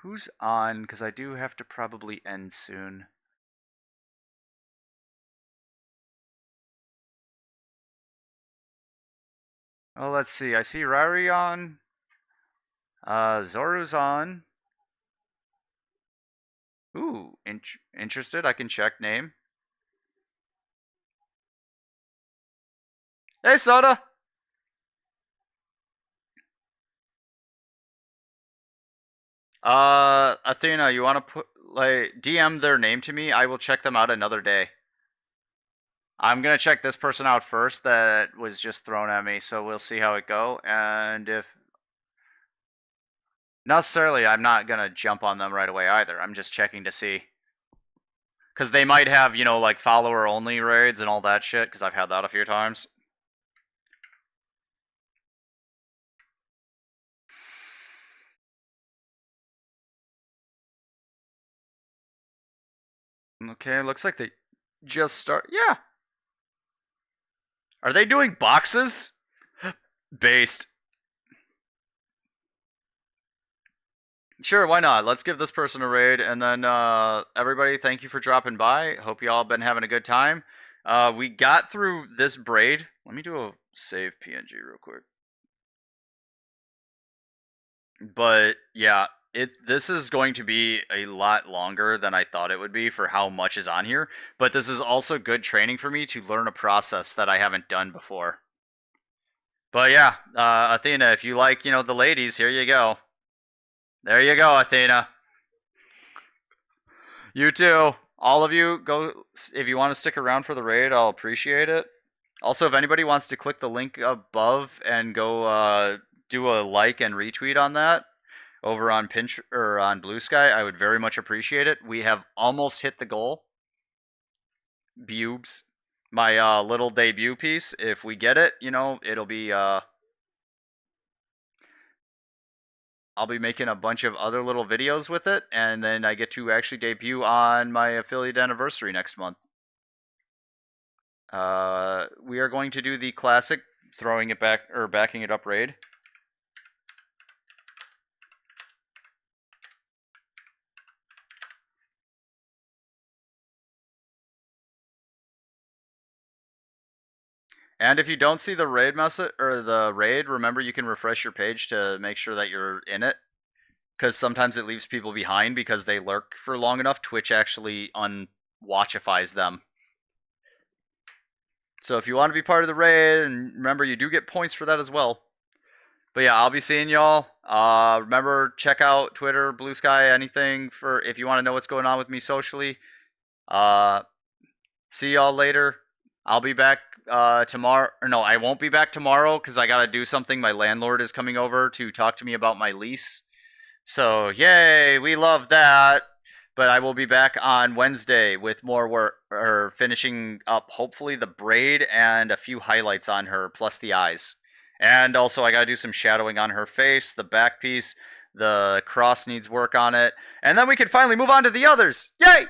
Who's on? Because I do have to probably end soon. Oh, let's see. I see Rari on. Zoru's on. Ooh, interested. I can check name. Hey, Soda. Athena, you want to put like DM their name to me? I will check them out another day. I'm gonna check this person out first that was just thrown at me, so we'll see how it go. And if necessarily, I'm not gonna jump on them right away either. I'm just checking to see. Because they might have, like follower only raids and all that shit, because I've had that a few times. Okay, looks like they just start. Yeah. Are they doing boxes? Based. Sure, why not? Let's give this person a raid, and then everybody, thank you for dropping by. Hope you all been having a good time. We got through this braid. Let me do a save PNG real quick. But yeah, this is going to be a lot longer than I thought it would be for how much is on here. But this is also good training for me to learn a process that I haven't done before. But yeah, Athena, if you like, the ladies, here you go. There you go, Athena. You too. All of you, go if you want to stick around for the raid. I'll appreciate it. Also, if anybody wants to click the link above and go do a like and retweet on that over on Pinch or on Blue Sky, I would very much appreciate it. We have almost hit the goal. Bubes, my little debut piece. If we get it, it'll be I'll be making a bunch of other little videos with it, and then I get to actually debut on my affiliate anniversary next month. We are going to do the classic throwing it back or backing it up raid. And if you don't see the raid message or the raid, remember you can refresh your page to make sure that you're in it. Because sometimes it leaves people behind because they lurk for long enough. Twitch actually unwatchifies them. So if you want to be part of the raid, and remember you do get points for that as well. But yeah, I'll be seeing y'all. Remember, check out Twitter, Blue Sky, anything for if you want to know what's going on with me socially. See y'all later. I'll be back tomorrow. Or no, I won't be back tomorrow because I gotta do something. My landlord is coming over to talk to me about my lease. So yay, we love that. But I will be back on Wednesday with more work, or finishing up hopefully the braid and a few highlights on her, plus the eyes. And also, I gotta do some shadowing on her face, the back piece, the cross needs work on it, and then we can finally move on to the others. Yay!